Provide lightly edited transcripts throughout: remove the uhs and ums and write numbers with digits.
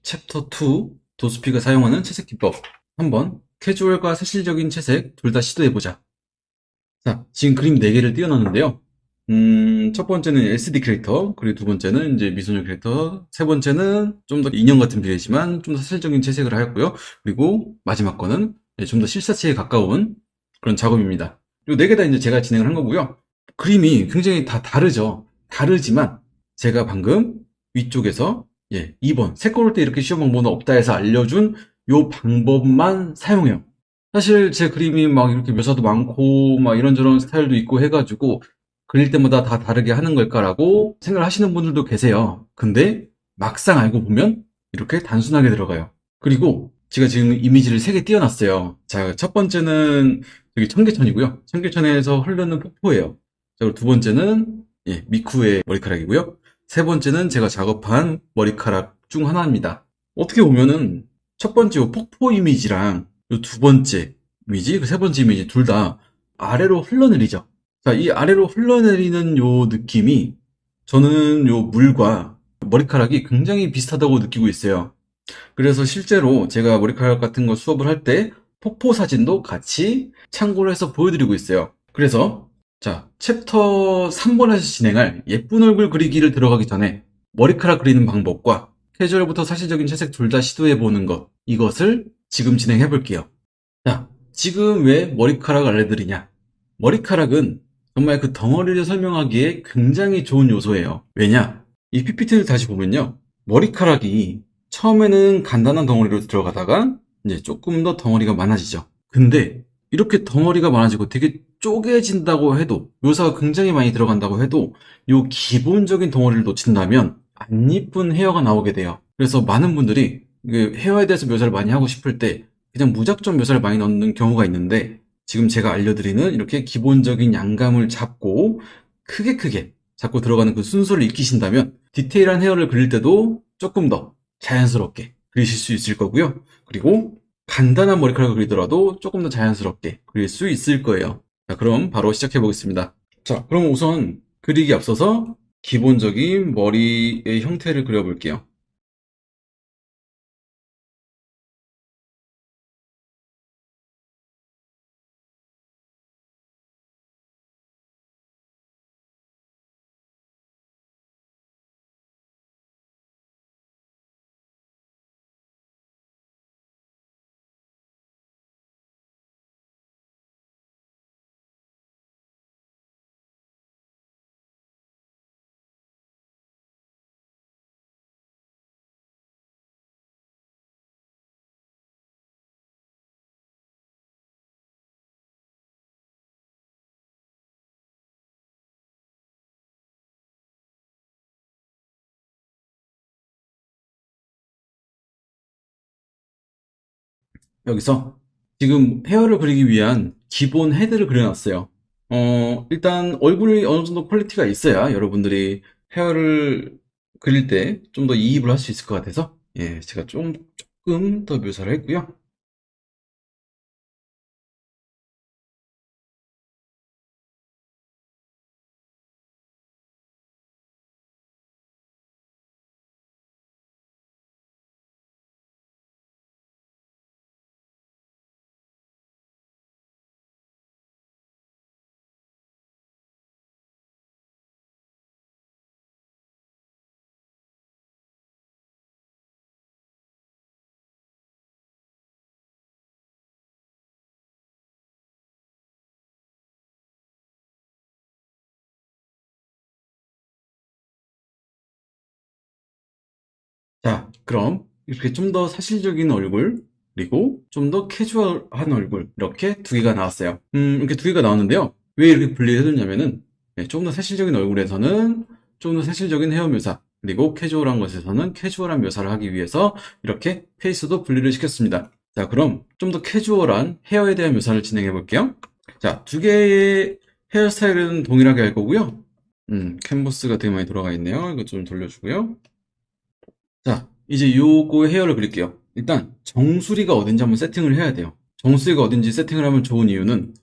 챕터 2 도스피가 사용하는 채색 기법. 한번 캐주얼과 사실적인 채색 둘 다 시도해보자. 자, 지금 그림 4개를 띄워놨는데요. 첫 번째는 LCD 캐릭터, 그리고 두 번째는 이제 미소녀 캐릭터, 세 번째는 좀 더 인형 같은 비례지만 좀 더 사실적인 채색을 하였고요. 그리고 마지막 거는 좀 더 실사체에 가까운 그런 작업입니다. 이 4개 다 이제 제가 진행을 한 거고요. 그림이 굉장히 다 다르죠. 다르지만 제가 방금 위쪽에서 2번 색 고를 때 이렇게 쉬운 방법은 없다 해서 알려준 요 방법만 사용해요. 사실 제 그림이 막 이렇게 묘사도 많고 막 이런저런 스타일도 있고 해가지고 그릴 때마다 다 다르게 하는 걸까라고 생각을 하시는 분들도 계세요. 근데 막상 알고 보면 이렇게 단순하게 들어가요. 그리고 제가 지금 이미지를 3개 띄워놨어요. 자, 첫 번째는 여기 청계천이고요. 청계천에서 흐르는 폭포예요. 자, 그리고 두 번째는 미쿠의 머리카락이고요. 세 번째는 제가 작업한 머리카락 중 하나입니다. 어떻게 보면은 첫 번째 요 폭포 이미지랑 요 두 번째 이미지, 그 세 번째 이미지 둘 다 아래로 흘러내리죠. 자, 이 아래로 흘러내리는 요 느낌이 저는 요 물과 머리카락이 굉장히 비슷하다고 느끼고 있어요. 그래서 실제로 제가 머리카락 같은 거 수업을 할 때 폭포 사진도 같이 참고를 해서 보여드리고 있어요. 그래서 자, 챕터 3번에서 진행할 예쁜 얼굴 그리기를 들어가기 전에 머리카락 그리는 방법과 캐주얼부터 사실적인 채색 둘 다 시도해보는 것, 이것을 지금 진행해 볼게요. 자, 지금 왜 머리카락을 알려드리냐? 머리카락은 정말 그 덩어리를 설명하기에 굉장히 좋은 요소예요. 왜냐? 이 PPT를 다시 보면요. 머리카락이 처음에는 간단한 덩어리로 들어가다가 이제 조금 더 덩어리가 많아지죠. 근데 이렇게 덩어리가 많아지고 되게 쪼개진다고 해도, 묘사가 굉장히 많이 들어간다고 해도 이 기본적인 덩어리를 놓친다면 안 이쁜 헤어가 나오게 돼요. 그래서 많은 분들이 헤어에 대해서 묘사를 많이 하고 싶을 때 그냥 무작정 묘사를 많이 넣는 경우가 있는데, 지금 제가 알려드리는 이렇게 기본적인 양감을 잡고 크게 잡고 들어가는 그 순서를 익히신다면 디테일한 헤어를 그릴 때도 조금 더 자연스럽게 그리실 수 있을 거고요. 그리고 간단한 머리카락을 그리더라도 조금 더 자연스럽게 그릴 수 있을 거예요. 자, 그럼 바로 시작해 보겠습니다. 자, 그럼 우선 그리기 앞서서 기본적인 머리의 형태를 그려볼게요. 여기서 지금 헤어를 그리기 위한 기본 헤드를 그려놨어요. 일단 얼굴이 어느 정도 퀄리티가 있어야 여러분들이 헤어를 그릴 때 좀 더 이입을 할 수 있을 것 같아서 제가 조금 더 묘사를 했고요. 자, 그럼 이렇게 좀 더 사실적인 얼굴, 그리고 좀 더 캐주얼한 얼굴, 이렇게 두 개가 나왔어요. 이렇게 두 개가 나왔는데요. 왜 이렇게 분리를 해뒀냐면은, 조금 더 사실적인 얼굴에서는 좀 더 사실적인 헤어 묘사, 그리고 캐주얼한 것에서는 캐주얼한 묘사를 하기 위해서 이렇게 페이스도 분리를 시켰습니다. 자, 그럼 좀 더 캐주얼한 헤어에 대한 묘사를 진행해 볼게요. 자, 두 개의 헤어스타일은 동일하게 할 거고요. 캔버스가 되게 많이 들어가 있네요. 이거 좀 돌려주고요. 자, 이제 요거 헤어를 그릴게요. 일단 정수리가 어딘지 한번 세팅을 해야 돼요. 정수리가 어딘지 세팅을 하면 좋은 이유는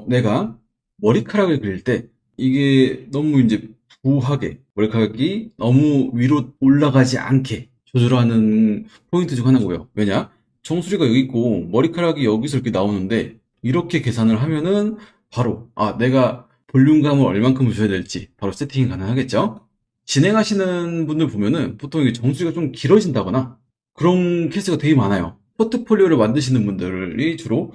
내가 머리카락을 그릴 때 이게 너무 이제 부하게 머리카락이 너무 위로 올라가지 않게 조절하는 포인트 중 하나고요. 왜냐? 정수리가 여기 있고 머리카락이 여기서 이렇게 나오는데 이렇게 계산을 하면은 바로 내가 볼륨감을 얼만큼 줘야 될지 바로 세팅이 가능하겠죠? 진행하시는 분들 보면은 보통 이게 정수리가 좀 길어진다거나 그런 케이스가 되게 많아요. 포트폴리오를 만드시는 분들이 주로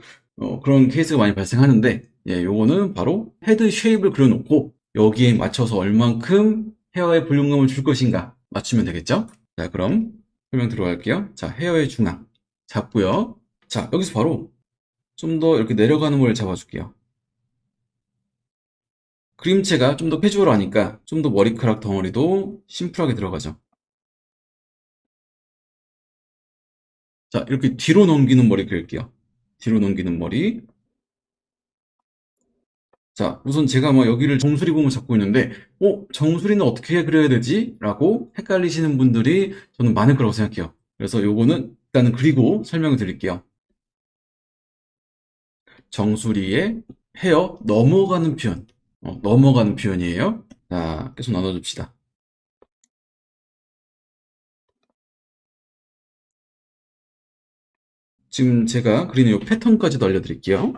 그런 케이스가 많이 발생하는데, 요거는 바로 헤드 쉐입을 그려놓고 여기에 맞춰서 얼만큼 헤어에 볼륨감을 줄 것인가 맞추면 되겠죠? 자, 그럼 설명 들어갈게요. 자, 헤어의 중앙 잡고요. 자, 여기서 바로 좀 더 이렇게 내려가는 걸 잡아줄게요. 그림체가 좀 더 캐주얼하니까 좀 더 머리카락 덩어리도 심플하게 들어가죠. 자, 이렇게 뒤로 넘기는 머리 그릴게요. 뒤로 넘기는 머리. 자, 우선 제가 여기를 정수리 부분을 잡고 있는데, 정수리는 어떻게 그려야 되지? 라고 헷갈리시는 분들이 저는 많을 거라고 생각해요. 그래서 요거는 일단은 그리고 설명을 드릴게요. 정수리에 헤어 넘어가는 표현. 넘어가는 표현이에요. 자, 계속 나눠줍시다. 지금 제가 그리는 이 패턴까지도 알려드릴게요.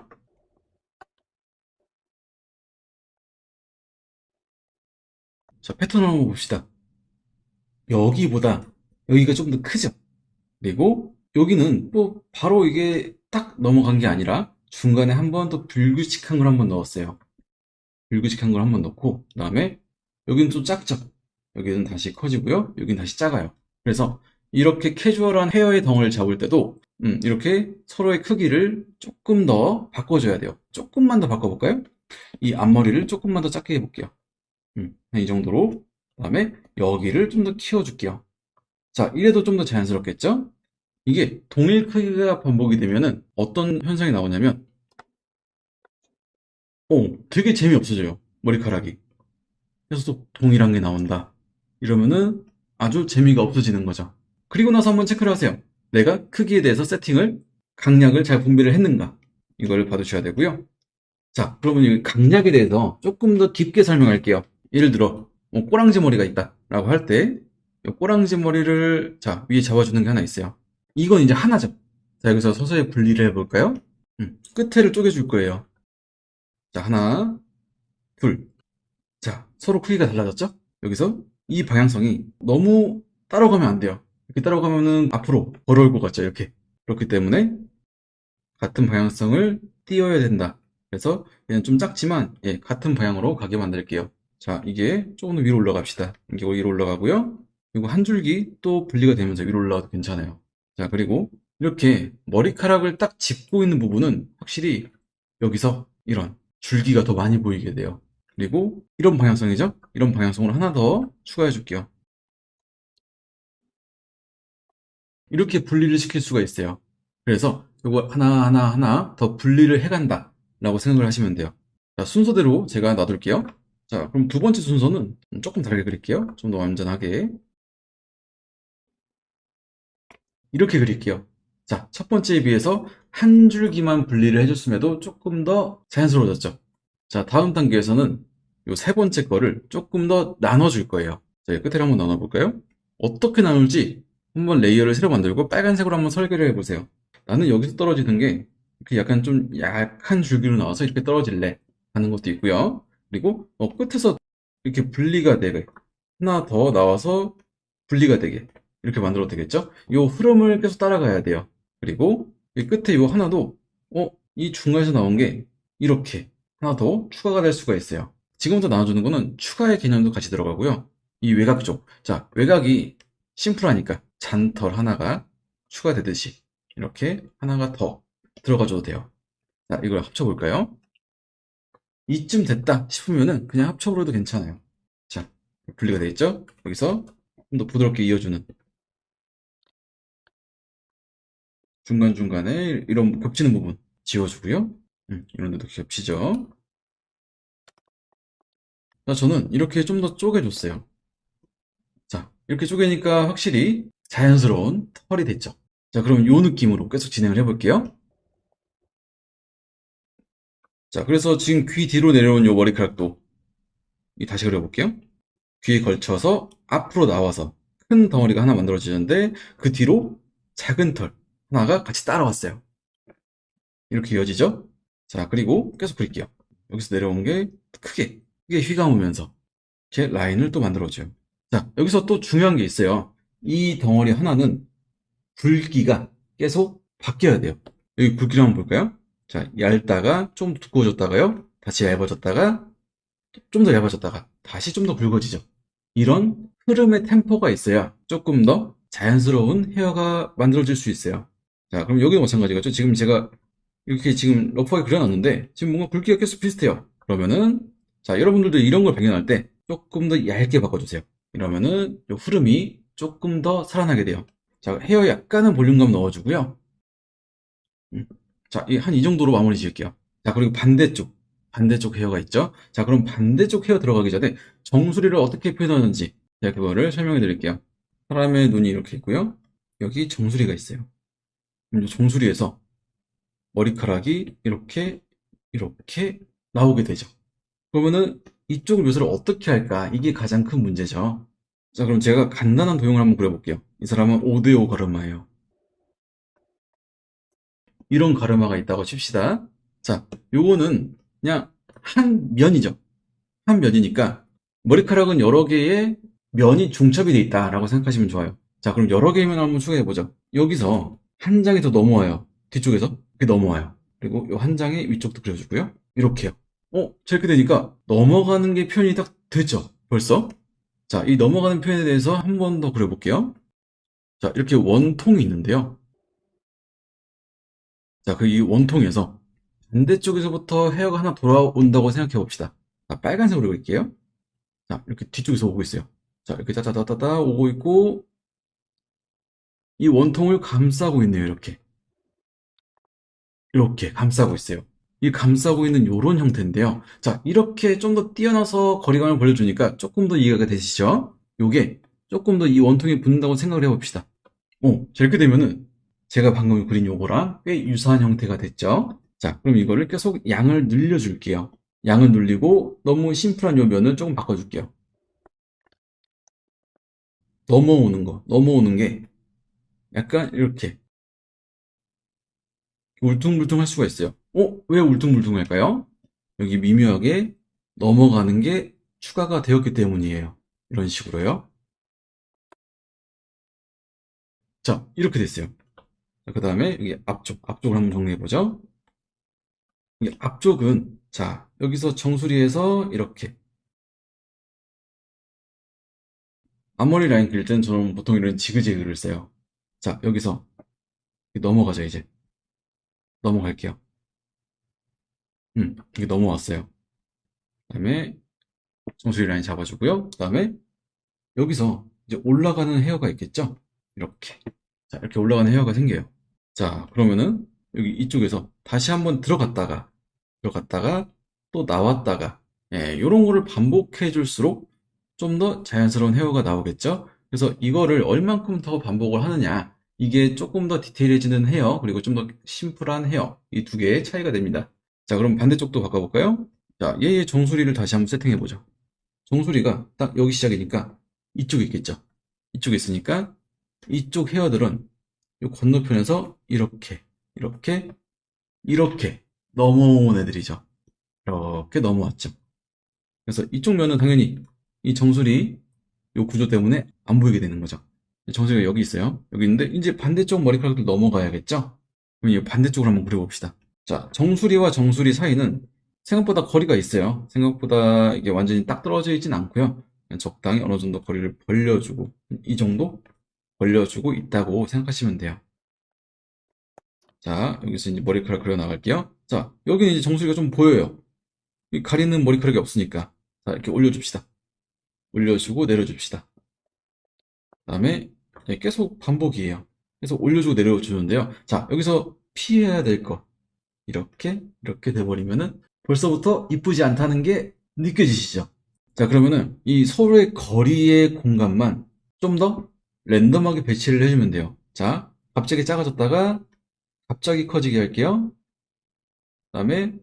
자, 패턴을 한번 봅시다. 여기보다 여기가 좀 더 크죠? 그리고 여기는 또 바로 이게 딱 넘어간 게 아니라 중간에 한 번 더 불규칙한 걸 한 번 넣었어요. 불규칙한 걸 한 번 넣고 그다음에 여기는 좀 작죠? 여기는 다시 커지고요. 여기는 다시 작아요. 그래서 이렇게 캐주얼한 헤어의 덩어리를 잡을 때도 이렇게 서로의 크기를 조금 더 바꿔줘야 돼요. 조금만 더 바꿔볼까요? 이 앞머리를 조금만 더 작게 해볼게요. 이 정도로. 그다음에 여기를 좀 더 키워줄게요. 자, 이래도 좀 더 자연스럽겠죠? 이게 동일 크기가 반복이 되면은 어떤 현상이 나오냐면, 되게 재미없어져요. 머리카락이. 그래서 또 동일한 게 나온다. 이러면은 아주 재미가 없어지는 거죠. 그리고 나서 한번 체크를 하세요. 내가 크기에 대해서 세팅을, 강약을 잘 분배를 했는가. 이걸 봐주셔야 되고요. 자, 그러면 이 강약에 대해서 조금 더 깊게 설명할게요. 예를 들어, 꼬랑지 머리가 있다. 라고 할 때, 이 꼬랑지 머리를, 자, 위에 잡아주는 게 하나 있어요. 이건 이제 하나죠. 자, 여기서 서서히 분리를 해볼까요? 끝에를 쪼개줄 거예요. 자, 하나, 둘. 자, 서로 크기가 달라졌죠? 여기서 이 방향성이 너무 따라가면 안 돼요. 이렇게 따라가면은 앞으로 걸어올 것 같죠? 이렇게. 그렇기 때문에 같은 방향성을 띄어야 된다. 그래서 얘는 좀 작지만, 같은 방향으로 가게 만들게요. 자, 이게 조금 더 위로 올라갑시다. 이게 위로 올라가고요. 그리고 한 줄기 또 분리가 되면서 위로 올라가도 괜찮아요. 자, 그리고 이렇게 머리카락을 딱 짚고 있는 부분은 확실히 여기서 이런 줄기가 더 많이 보이게 돼요. 그리고 이런 방향성이죠? 이런 방향성으로 하나 더 추가해 줄게요. 이렇게 분리를 시킬 수가 있어요. 그래서 이거 하나하나 더 분리를 해간다 라고 생각을 하시면 돼요. 자, 순서대로 제가 놔둘게요. 자, 그럼 두 번째 순서는 조금 다르게 그릴게요. 좀 더 완전하게. 이렇게 그릴게요. 자, 첫 번째에 비해서 한 줄기만 분리를 해줬음에도 조금 더 자연스러워졌죠. 자, 다음 단계에서는 요 세 번째 거를 조금 더 나눠줄 거예요. 자, 끝에 한번 나눠볼까요? 어떻게 나눌지 한번 레이어를 새로 만들고 빨간색으로 한번 설계를 해보세요. 나는 여기서 떨어지는 게 이렇게 약간 좀 약한 줄기로 나와서 이렇게 떨어질래 하는 것도 있고요. 그리고 끝에서 이렇게 분리가 되게 하나 더 나와서 분리가 되게 이렇게 만들어도 되겠죠? 이 흐름을 계속 따라가야 돼요. 그리고 이 끝에 이 하나도 이 중간에서 나온 게 이렇게 하나 더 추가가 될 수가 있어요. 지금부터 나눠주는 거는 추가의 개념도 같이 들어가고요. 이 외곽 쪽. 자, 외곽이 심플하니까 잔털 하나가 추가되듯이 이렇게 하나가 더 들어가줘도 돼요. 자, 이걸 합쳐볼까요? 이쯤 됐다 싶으면은 그냥 합쳐버려도 괜찮아요. 자, 분리가 돼 있죠? 여기서 좀 더 부드럽게 이어주는 중간중간에 이런 겹치는 부분 지워주고요. 이런 데도 겹치죠. 자, 저는 이렇게 좀 더 쪼개줬어요. 자, 이렇게 쪼개니까 확실히 자연스러운 털이 됐죠. 자, 그럼 요 느낌으로 계속 진행을 해볼게요. 자, 그래서 지금 귀 뒤로 내려온 요 머리카락도 다시 그려볼게요. 귀에 걸쳐서 앞으로 나와서 큰 덩어리가 하나 만들어지는데 그 뒤로 작은 털 하나가 같이 따라왔어요. 이렇게 이어지죠? 자, 그리고 계속 그릴게요. 여기서 내려온 게 크게 휘감으면서 이렇게 라인을 또 만들어줘요. 자, 여기서 또 중요한 게 있어요. 이 덩어리 하나는 굵기가 계속 바뀌어야 돼요. 여기 굵기를 한번 볼까요? 자, 얇다가 좀 두꺼워졌다가요. 다시 얇아졌다가 좀 더 얇아졌다가 다시 좀 더 굵어지죠. 이런 흐름의 템포가 있어야 조금 더 자연스러운 헤어가 만들어질 수 있어요. 자, 그럼 여기도 마찬가지겠죠. 지금 제가 이렇게 지금 러프하게 그려놨는데 지금 뭔가 굵기가 계속 비슷해요. 그러면은 자, 여러분들도 이런 걸 발견할 때 조금 더 얇게 바꿔주세요. 이러면은 이 흐름이 조금 더 살아나게 돼요. 자, 헤어 약간은 볼륨감 넣어주고요. 자, 한 이 정도로 마무리 지을게요. 자, 그리고 반대쪽 헤어가 있죠. 자, 그럼 반대쪽 헤어 들어가기 전에 정수리를 어떻게 표현하는지 제가 그거를 설명해 드릴게요. 사람의 눈이 이렇게 있고요. 여기 정수리가 있어요. 그럼 이 정수리에서 머리카락이 이렇게 나오게 되죠. 그러면은 이쪽 묘사를 어떻게 할까? 이게 가장 큰 문제죠. 자, 그럼 제가 간단한 도형을 한번 그려볼게요. 이 사람은 5대5 가르마예요. 이런 가르마가 있다고 칩시다. 자, 요거는 그냥 한 면이죠. 한 면이니까 머리카락은 여러 개의 면이 중첩이 돼 있다라고 생각하시면 좋아요. 자, 그럼 여러 개의 면을 한번 추가해보죠. 여기서 한 장이 더 넘어와요. 뒤쪽에서 이렇게 넘어와요. 그리고 요 한 장의 위쪽도 그려주고요. 이렇게요. 저렇게 되니까 넘어가는 게 표현이 딱 됐죠. 벌써. 자, 이 넘어가는 표현에 대해서 한 번 더 그려볼게요. 자, 이렇게 원통이 있는데요. 자, 그 이 원통에서 반대쪽에서부터 헤어가 하나 돌아온다고 생각해 봅시다. 자, 빨간색으로 그릴게요. 자, 이렇게 뒤쪽에서 오고 있어요. 자, 이렇게 따다다다다 오고 있고, 이 원통을 감싸고 있네요, 이렇게. 이렇게 감싸고 있어요. 이 감싸고 있는 이런 형태인데요. 자, 이렇게 좀 더 뛰어나서 거리감을 벌려주니까 조금 더 이해가 되시죠? 요게 조금 더 이 원통에 붙는다고 생각을 해봅시다. 자, 이렇게 되면은 제가 방금 그린 요거랑 꽤 유사한 형태가 됐죠? 자, 그럼 이거를 계속 양을 늘려줄게요. 양을 늘리고 너무 심플한 요 면을 조금 바꿔줄게요. 넘어오는 게 약간 이렇게 울퉁불퉁할 수가 있어요. 왜 울퉁불퉁할까요? 여기 미묘하게 넘어가는 게 추가가 되었기 때문이에요. 이런 식으로요. 자, 이렇게 됐어요. 그 다음에 여기 앞쪽을 한번 정리해보죠. 이 앞쪽은, 자, 여기서 정수리에서 이렇게. 앞머리 라인 그릴 때는 저는 보통 이런 지그재그를 써요. 자, 여기서 넘어가죠, 이제. 넘어갈게요. 이게 넘어왔어요. 그 다음에 정수리 라인 잡아주고요. 그 다음에 여기서 이제 올라가는 헤어가 있겠죠? 이렇게. 자, 이렇게 올라가는 헤어가 생겨요. 자, 그러면은 여기 이쪽에서 다시 한번 들어갔다가 또 나왔다가, 요런 거를 반복해 줄수록 좀 더 자연스러운 헤어가 나오겠죠? 그래서 이거를 얼만큼 더 반복을 하느냐, 이게 조금 더 디테일해지는 헤어, 그리고 좀 더 심플한 헤어, 이 두 개의 차이가 됩니다. 자, 그럼 반대쪽도 바꿔볼까요? 자, 얘의 정수리를 다시 한번 세팅해보죠. 정수리가 딱 여기 시작이니까 이쪽에 있겠죠? 이쪽에 있으니까 이쪽 헤어들은 이 건너편에서 이렇게, 이렇게 넘어온 애들이죠. 이렇게 넘어왔죠. 그래서 이쪽 면은 당연히 이 정수리 요 구조 때문에 안 보이게 되는 거죠. 정수리가 여기 있어요. 여기 있는데 이제 반대쪽 머리카락도 넘어가야겠죠? 그럼 이 반대쪽으로 한번 그려봅시다. 자, 정수리와 정수리 사이는 생각보다 거리가 있어요. 생각보다 이게 완전히 딱 떨어져 있진 않고요. 그냥 적당히 어느 정도 거리를 벌려주고, 이 정도 벌려주고 있다고 생각하시면 돼요. 자, 여기서 이제 머리카락 그려 나갈게요. 자, 여기는 이제 정수리가 좀 보여요. 이 가리는 머리카락이 없으니까. 자, 이렇게 올려줍시다. 올려주고 내려줍시다. 그 다음에 계속 반복이에요. 계속 올려주고 내려주는데요. 자, 여기서 피해야 될 거. 이렇게 돼버리면은 벌써부터 이쁘지 않다는 게 느껴지시죠? 자, 그러면은 이 서로의 거리의 공간만 좀 더 랜덤하게 배치를 해주면 돼요. 자, 갑자기 작아졌다가 갑자기 커지게 할게요. 그 다음에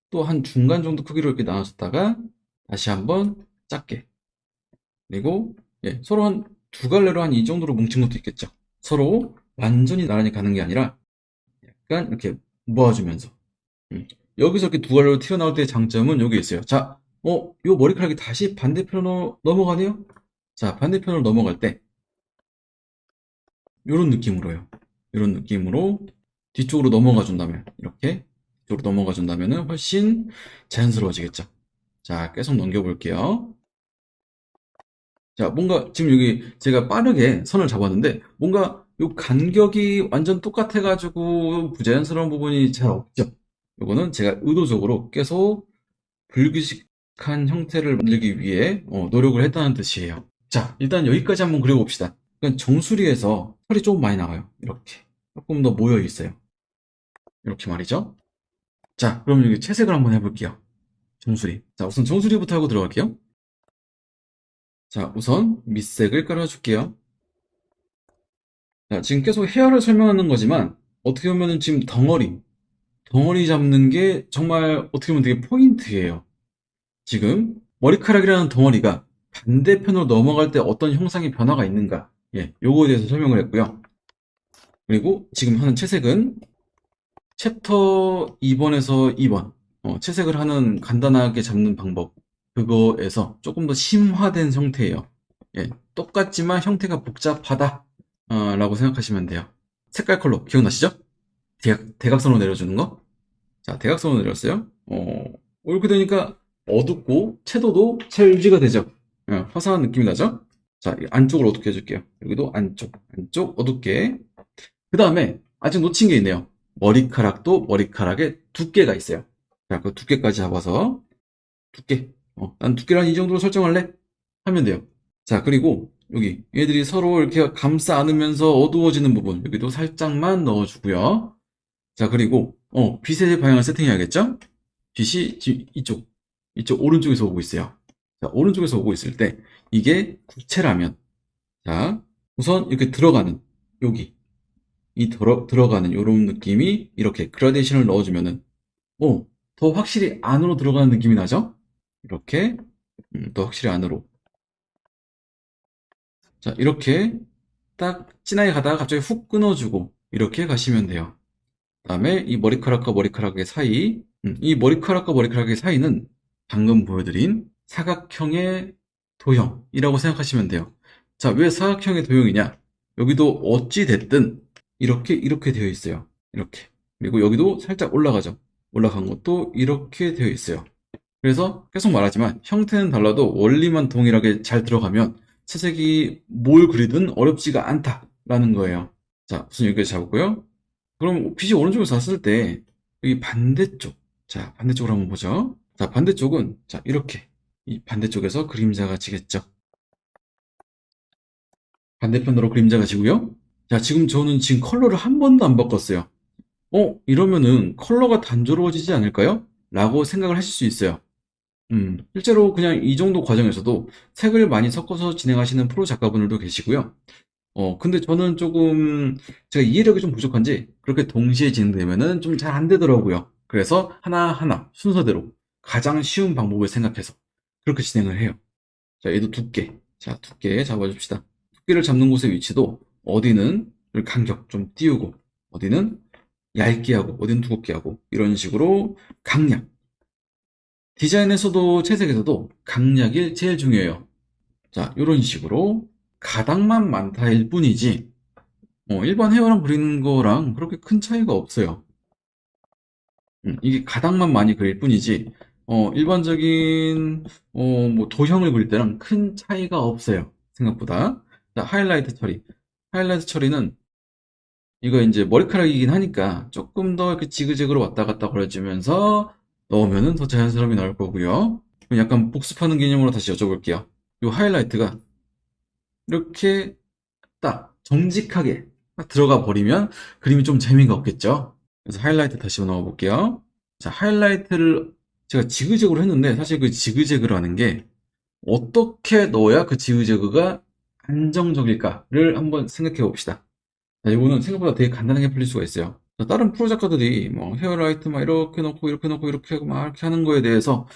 또 한 중간 정도 크기로 이렇게 나눠줬다가 다시 한번 작게. 그리고 서로 한 두 갈래로 한 이 정도로 뭉친 것도 있겠죠. 서로 완전히 나란히 가는 게 아니라 약간 이렇게 모아주면서. 음. 여기서 이렇게 두 갈래로 튀어나올 때의 장점은 여기 있어요. 자, 요 머리카락이 다시 반대편으로 넘어가네요? 자, 반대편으로 넘어갈 때, 요런 느낌으로요. 요런 느낌으로 뒤쪽으로 넘어가 준다면, 이렇게 뒤쪽으로 넘어가 준다면 훨씬 자연스러워지겠죠. 자, 계속 넘겨볼게요. 자, 뭔가 지금 여기 제가 빠르게 선을 잡았는데 뭔가 요 간격이 완전 똑같아가지고 부자연스러운 부분이 잘 없죠. 요거는 제가 의도적으로 계속 불규칙한 형태를 만들기 위해 노력을 했다는 뜻이에요. 자, 일단 여기까지 한번 그려봅시다. 그러니까 정수리에서 털이 조금 많이 나와요. 이렇게 조금 더 모여 있어요. 이렇게 말이죠. 자, 그럼 여기 채색을 한번 해볼게요. 정수리. 자, 우선 정수리부터 하고 들어갈게요. 자, 우선 밑색을 깔아줄게요. 자, 지금 계속 헤어를 설명하는 거지만 어떻게 보면 지금 덩어리 잡는 게 정말 어떻게 보면 되게 포인트예요. 지금 머리카락이라는 덩어리가 반대편으로 넘어갈 때 어떤 형상의 변화가 있는가, 예, 요거에 대해서 설명을 했고요. 그리고 지금 하는 채색은 챕터 2번에서 2번 채색을 하는 간단하게 잡는 방법, 그거에서 조금 더 심화된 형태예요. 예, 똑같지만 형태가 복잡하다 라고 생각하시면 돼요. 색깔 컬러 기억나시죠? 대각선으로 내려주는 거. 자, 대각선으로 내렸어요. 이렇게 되니까 어둡고 채도도 잘 유지가 되죠. 화사한 느낌이 나죠? 자, 안쪽을 어둡게 해줄게요. 여기도 안쪽 어둡게. 그 다음에 아직 놓친 게 있네요. 머리카락도 머리카락에 두께가 있어요. 자, 그 두께까지 잡아서 두께. 난 두께를 한 이 정도로 설정할래? 하면 돼요. 자, 그리고 여기 얘들이 서로 이렇게 감싸 안으면서 어두워지는 부분 여기도 살짝만 넣어주고요. 자, 그리고 빛의 방향을 세팅해야겠죠? 빛이 지금 이쪽 오른쪽에서 오고 있어요. 자, 오른쪽에서 오고 있을 때 이게 구체라면, 자, 우선 이렇게 들어가는 여기 들어가는 이런 느낌이 이렇게 그라데이션을 넣어주면은 더 확실히 안으로 들어가는 느낌이 나죠? 이렇게 더 확실히 안으로. 자, 이렇게 딱 진하게 가다가 갑자기 훅 끊어주고 이렇게 가시면 돼요. 그다음에 이 머리카락과 머리카락의 사이, 이 머리카락과 머리카락의 사이는 방금 보여드린 사각형의 도형이라고 생각하시면 돼요. 자, 왜 사각형의 도형이냐? 여기도 어찌 됐든 이렇게 되어 있어요. 이렇게. 그리고 여기도 살짝 올라가죠. 올라간 것도 이렇게 되어 있어요. 그래서 계속 말하지만 형태는 달라도 원리만 동일하게 잘 들어가면 채색이 뭘 그리든 어렵지가 않다라는 거예요. 자, 우선 여기까지 잡았고요. 그럼 빛이 오른쪽에서 왔을 때 여기 반대쪽, 자, 반대쪽으로 한번 보죠. 자, 반대쪽은 자, 이렇게 이 반대쪽에서 그림자가 지겠죠. 반대편으로 그림자가 지고요. 자, 지금 저는 지금 컬러를 한 번도 안 바꿨어요. 이러면은 컬러가 단조로워지지 않을까요? 라고 생각을 하실 수 있어요. 실제로 그냥 이 정도 과정에서도 색을 많이 섞어서 진행하시는 프로 작가분들도 계시고요. 근데 저는 조금 제가 이해력이 좀 부족한지 그렇게 동시에 진행되면은 좀 잘 안 되더라고요. 그래서 하나하나 순서대로 가장 쉬운 방법을 생각해서 그렇게 진행을 해요. 자, 얘도 두께. 자, 두께 잡아줍시다. 두께를 잡는 곳의 위치도 어디는 간격 좀 띄우고, 어디는 얇게 하고, 어디는 두껍게 하고, 이런 식으로 강약. 디자인에서도 채색에서도 강약이 제일 중요해요. 자, 이런 식으로 가닥만 많다일 뿐이지, 일반 헤어랑 그리는 거랑 그렇게 큰 차이가 없어요. 이게 가닥만 많이 그릴 뿐이지, 일반적인, 뭐, 도형을 그릴 때랑 큰 차이가 없어요. 생각보다. 자, 하이라이트 처리. 하이라이트 처리는 이거 이제 머리카락이긴 하니까 조금 더 이렇게 지그재그로 왔다 갔다 걸어주면서 넣으면은 더 자연스러움이 나올 거고요. 그럼 약간 복습하는 개념으로 다시 여쭤볼게요. 이 하이라이트가 이렇게 딱 정직하게 딱 들어가 버리면 그림이 좀 재미가 없겠죠? 그래서 하이라이트 다시 넣어 볼게요. 자, 하이라이트를 제가 지그재그로 했는데 사실 그 지그재그라는 게 어떻게 넣어야 그 지그재그가 안정적일까를 한번 생각해 봅시다. 자, 이거는 생각보다 되게 간단하게 풀릴 수가 있어요. 자, 다른 프로 작가들이 뭐 헤어라이트 막 이렇게 넣고 이렇게 넣고 이렇게 하고 막 이렇게 하는 거에 대해서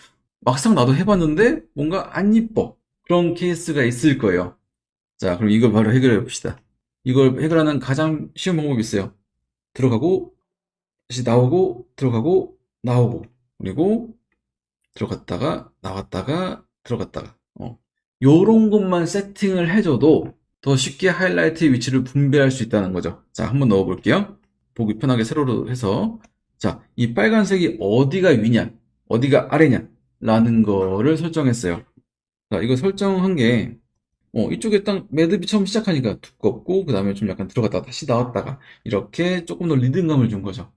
막상 나도 해봤는데 뭔가 안 이뻐. 그런 케이스가 있을 거예요. 자, 그럼 이걸 바로 해결해 봅시다. 이걸 해결하는 가장 쉬운 방법이 있어요. 들어가고, 다시 나오고, 들어가고, 나오고, 그리고 들어갔다가, 나왔다가, 들어갔다가. 요런 것만 세팅을 해줘도 더 쉽게 하이라이트의 위치를 분배할 수 있다는 거죠. 자, 한번 넣어볼게요. 보기 편하게 세로로 해서. 자, 이 빨간색이 어디가 위냐, 어디가 아래냐, 라는 거를 설정했어요. 자, 이거 설정한 게, 이쪽에 딱 매듭이 처음 시작하니까 두껍고, 그 다음에 좀 약간 들어갔다가 다시 나왔다가, 이렇게 조금 더 리듬감을 준 거죠.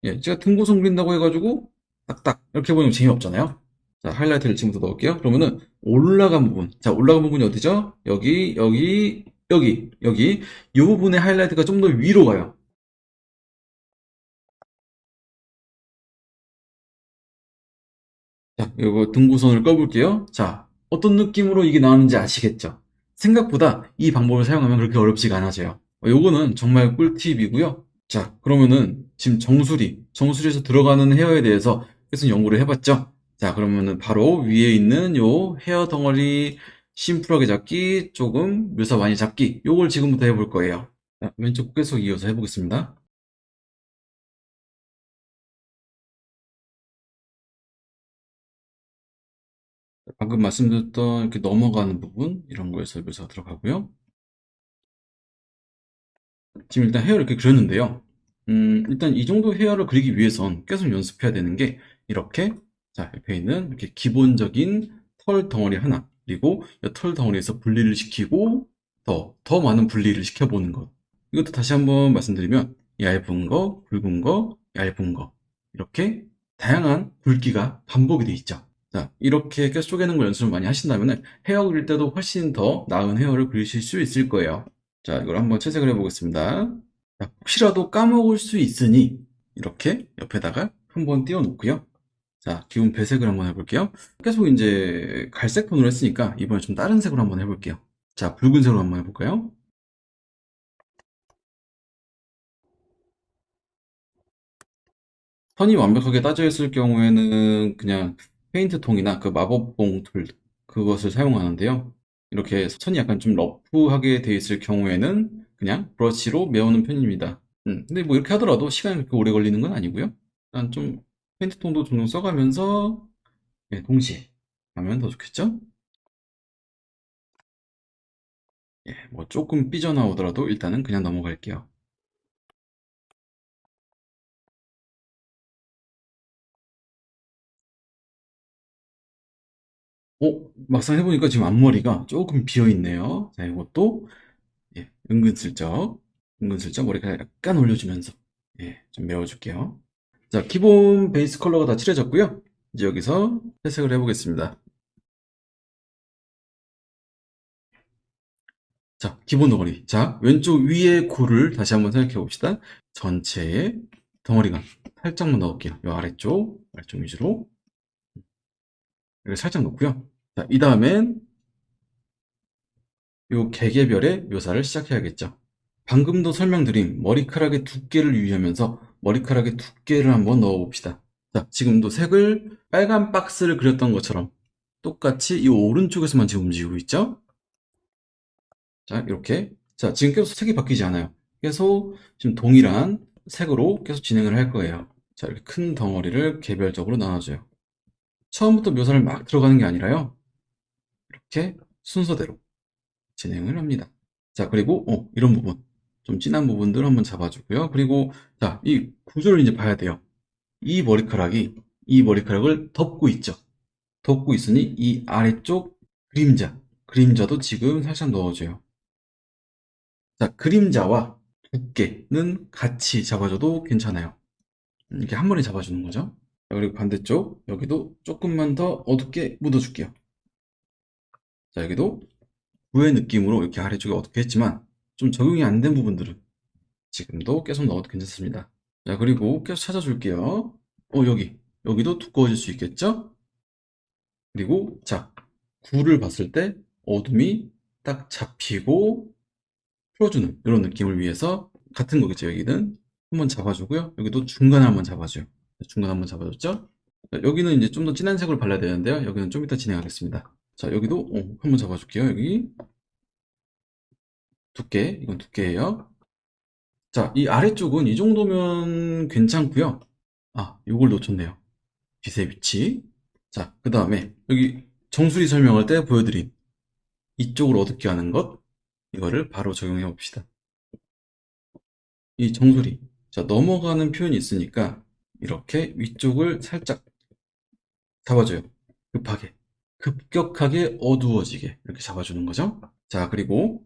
예, 제가 등고송 그린다고 해가지고, 딱딱, 이렇게 보면 재미없잖아요. 자, 하이라이트를 지금부터 넣을게요. 그러면은, 올라간 부분. 자, 올라간 부분이 어디죠? 여기, 여기, 여기, 여기. 이 부분의 하이라이트가 좀 더 위로 가요. 자, 이거 등고선을 꺼볼게요. 자, 어떤 느낌으로 이게 나오는지 아시겠죠? 생각보다 이 방법을 사용하면 그렇게 어렵지가 않아져요. 요거는 정말 꿀팁이고요. 자, 그러면은 지금 정수리에서 들어가는 헤어에 대해서 계속 연구를 해봤죠? 자, 그러면은 바로 위에 있는 요 헤어 덩어리 심플하게 잡기, 조금 묘사 많이 잡기, 요걸 지금부터 해볼 거예요. 자, 왼쪽 계속 이어서 해보겠습니다. 방금 말씀드렸던 이렇게 넘어가는 부분, 이런 거에서 묘사가 들어가고요. 지금 일단 헤어를 이렇게 그렸는데요. 일단 이 정도 헤어를 그리기 위해선 계속 연습해야 되는 게 이렇게, 자, 옆에 있는 이렇게 기본적인 털 덩어리 하나, 그리고 이 털 덩어리에서 분리를 시키고 더 많은 분리를 시켜보는 것. 이것도 다시 한번 말씀드리면 얇은 거, 굵은 거, 얇은 거, 이렇게 다양한 굵기가 반복이 돼 있죠. 자, 이렇게 계속 쪼개는 걸 연습을 많이 하신다면 헤어 그릴 때도 훨씬 더 나은 헤어를 그리실 수 있을 거예요. 자, 이걸 한번 채색을 해보겠습니다. 자, 혹시라도 까먹을 수 있으니 이렇게 옆에다가 한번 띄워 놓고요. 자, 기본 배색을 한번 해볼게요. 계속 이제 갈색 톤으로 했으니까 이번에 좀 다른 색으로 한번 해볼게요. 자, 붉은색으로 한번 해볼까요? 선이 완벽하게 따져 있을 경우에는 그냥 페인트 통이나 그 마법봉 툴, 그것을 사용하는데요. 이렇게 선이 약간 좀 러프하게 돼 있을 경우에는 그냥 브러쉬로 메우는 편입니다. 근데 뭐 이렇게 하더라도 시간이 그렇게 오래 걸리는 건 아니고요. 일단 좀 페인트 톤도 종종 써가면서, 예, 동시에 하면 더 좋겠죠? 예, 뭐 조금 삐져나오더라도 일단은 그냥 넘어갈게요. 막상 해보니까 지금 앞머리가 조금 비어있네요. 자, 이것도, 예, 은근슬쩍 머리카락 약간 올려주면서, 예, 좀 메워줄게요. 자, 기본 베이스 컬러가 다 칠해졌고요. 이제 여기서 채색을 해보겠습니다. 자, 기본 덩어리. 자, 왼쪽 위에 고를 다시 한번 생각해 봅시다. 전체에 덩어리감 살짝만 넣을게요. 이 아래쪽 위주로. 이렇게 살짝 넣고요. 자, 이 다음엔 이 개개별의 묘사를 시작해야겠죠. 방금도 설명드린 머리카락의 두께를 유의하면서 머리카락의 두께를 한번 넣어봅시다. 자, 지금도 색을 빨간 박스를 그렸던 것처럼 똑같이 이 오른쪽에서만 지금 움직이고 있죠? 자, 이렇게. 자, 지금 계속 색이 바뀌지 않아요. 계속 지금 동일한 색으로 계속 진행을 할 거예요. 자, 이렇게 큰 덩어리를 개별적으로 나눠줘요. 처음부터 묘사를 막 들어가는 게 아니라요. 이렇게 순서대로 진행을 합니다. 자, 그리고, 이런 부분. 좀 진한 부분들 한번 잡아주고요. 그리고, 자, 이 구조를 이제 봐야 돼요. 이 머리카락을 덮고 있죠. 덮고 있으니 이 아래쪽 그림자도 지금 살짝 넣어줘요. 자, 그림자와 두께는 같이 잡아줘도 괜찮아요. 이렇게 한 번에 잡아주는 거죠. 자, 그리고 반대쪽, 여기도 조금만 더 어둡게 묻어줄게요. 자, 여기도 구의 느낌으로 이렇게 아래쪽에 어둡게 했지만, 좀 적용이 안 된 부분들은 지금도 계속 넣어도 괜찮습니다. 자, 그리고 계속 찾아줄게요. 여기도 두꺼워질 수 있겠죠? 그리고, 자, 구를 봤을 때 어둠이 딱 잡히고 풀어주는 이런 느낌을 위해서 같은 거겠죠, 여기는. 한번 잡아주고요. 여기도 중간에 한번 잡아줘요. 중간 한번 잡아줬죠? 자, 여기는 이제 좀 더 진한 색으로 발라야 되는데요. 여기는 좀 이따 진행하겠습니다. 자, 여기도 한번 잡아줄게요. 여기. 두께, 이건 두께예요. 자, 이 아래쪽은 이 정도면 괜찮고요. 아, 요걸 놓쳤네요. 빛의 위치. 자, 그 다음에 여기 정수리 설명할 때 보여드린 이쪽으로 어둡게 하는 것, 이거를 바로 적용해 봅시다. 이 정수리, 자, 넘어가는 표현이 있으니까 이렇게 위쪽을 살짝 잡아줘요. 급하게, 급격하게 어두워지게 이렇게 잡아주는 거죠. 자, 그리고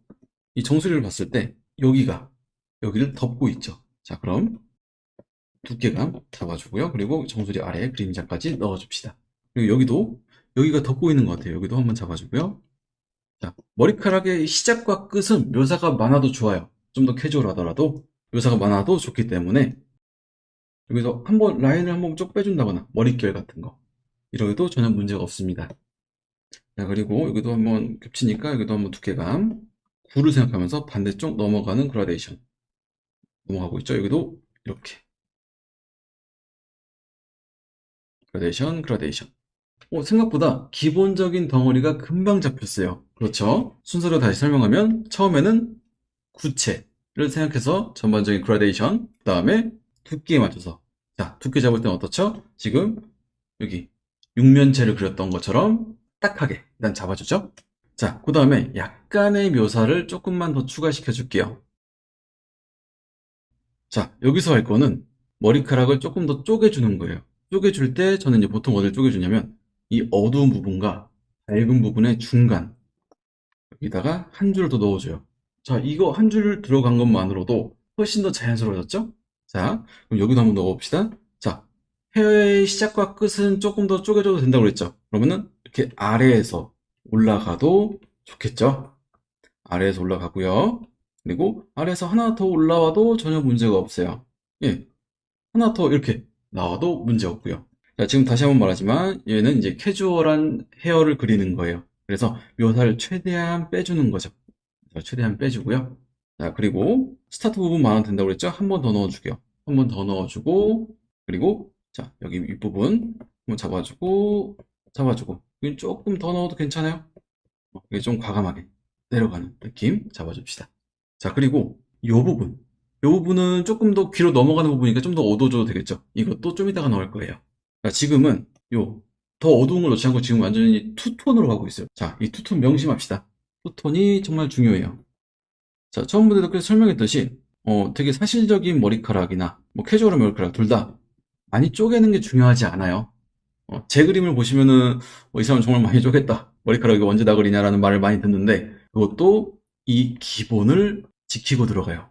이 정수리를 봤을 때 여기를 덮고 있죠. 자, 그럼 두께감 잡아주고요. 그리고 정수리 아래에 그림자까지 넣어줍시다. 그리고 여기가 덮고 있는 것 같아요. 여기도 한번 잡아주고요. 자, 머리카락의 시작과 끝은 묘사가 많아도 좋아요. 좀 더 캐주얼하더라도 묘사가 많아도 좋기 때문에 여기서 한번 라인을 한번 쭉 빼준다거나 머릿결 같은 거 이러해도 전혀 문제가 없습니다. 자, 그리고 여기도 한번 겹치니까 여기도 한번 두께감 9를 생각하면서 반대쪽 넘어가는 그라데이션 넘어가고 있죠. 여기도 이렇게 그라데이션. 생각보다 기본적인 덩어리가 금방 잡혔어요. 그렇죠? 순서로 다시 설명하면 처음에는 구체를 생각해서 전반적인 그라데이션, 그 다음에 두께에 맞춰서. 자, 두께 잡을 때는 어떻죠? 지금 여기 육면체를 그렸던 것처럼 딱하게 일단 잡아주죠. 자, 그 다음에 약간의 묘사를 조금만 더 추가시켜 줄게요. 자, 여기서 할 거는 머리카락을 조금 더 쪼개주는 거예요. 쪼개줄 때 저는 이제 보통 어디를 쪼개주냐면 이 어두운 부분과 밝은 부분의 중간 여기다가 한 줄을 더 넣어줘요. 자, 이거 한 줄 들어간 것만으로도 훨씬 더 자연스러워졌죠? 자, 그럼 여기도 한번 넣어봅시다. 자, 헤어의 시작과 끝은 조금 더 쪼개줘도 된다고 그랬죠? 그러면은 이렇게 아래에서 올라가도 좋겠죠? 아래에서 올라가고요. 그리고 아래에서 하나 더 올라와도 전혀 문제가 없어요. 예, 하나 더 이렇게 나와도 문제 없고요. 자, 지금 다시 한번 말하지만 얘는 이제 캐주얼한 헤어를 그리는 거예요. 그래서 묘사를 최대한 빼주는 거죠. 최대한 빼주고요. 자, 그리고 스타트 부분 많아도 된다고 그랬죠? 한 번 더 넣어줄게요. 한 번 더 넣어주고, 그리고 자, 여기 윗부분 한번 잡아주고, 여기 조금 더 넣어도 괜찮아요? 이게 좀 과감하게 내려가는 느낌 잡아줍시다. 자, 그리고 이 부분은 조금 더 귀로 넘어가는 부분이니까 좀 더 어두워져도 되겠죠? 이것도 좀 이따가 넣을 거예요. 자, 지금은 더 어두운 걸 넣지 않고 지금 완전히 투톤으로 가고 있어요. 자, 이 투톤 명심합시다. 투톤이 정말 중요해요. 자, 처음부터 계속 설명했듯이 되게 사실적인 머리카락이나 뭐 캐주얼한 머리카락 둘 다 많이 쪼개는 게 중요하지 않아요. 제 그림을 보시면은 이 사람 정말 많이 쪼갰다. 머리카락이 언제 다 그리냐라는 말을 많이 듣는데 그것도 이 기본을 지키고 들어가요.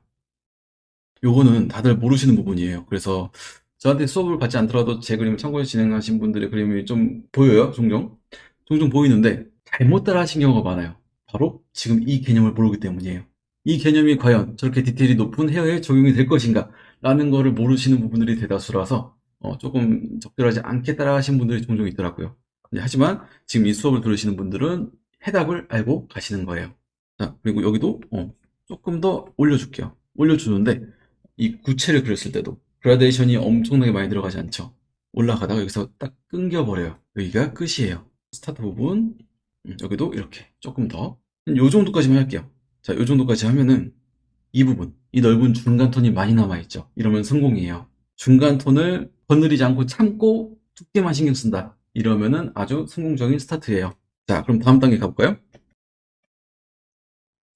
요거는 다들 모르시는 부분이에요. 그래서 저한테 수업을 받지 않더라도 제 그림을 참고해서 진행하신 분들의 그림이 좀 보여요, 종종. 종종 보이는데 잘못 따라 하신 경우가 많아요. 바로 지금 이 개념을 모르기 때문이에요. 이 개념이 과연 저렇게 디테일이 높은 헤어에 적용이 될 것인가 라는 거를 모르시는 부분들이 대다수라서 조금 적절하지 않게 따라 하신 분들이 종종 있더라고요. 하지만 지금 이 수업을 들으시는 분들은 해답을 알고 가시는 거예요. 자, 그리고 여기도 조금 더 올려줄게요. 올려주는데 이 구체를 그렸을 때도 그라데이션이 엄청나게 많이 들어가지 않죠. 올라가다가 여기서 딱 끊겨버려요. 여기가 끝이에요. 스타트 부분 여기도 이렇게 조금 더 요 정도까지만 할게요. 자, 요 정도까지 하면은 이 부분, 이 넓은 중간 톤이 많이 남아있죠. 이러면 성공이에요. 중간 톤을 거느리지 않고 참고 두께만 신경 쓴다. 이러면은 아주 성공적인 스타트예요. 자, 그럼 다음 단계 가볼까요?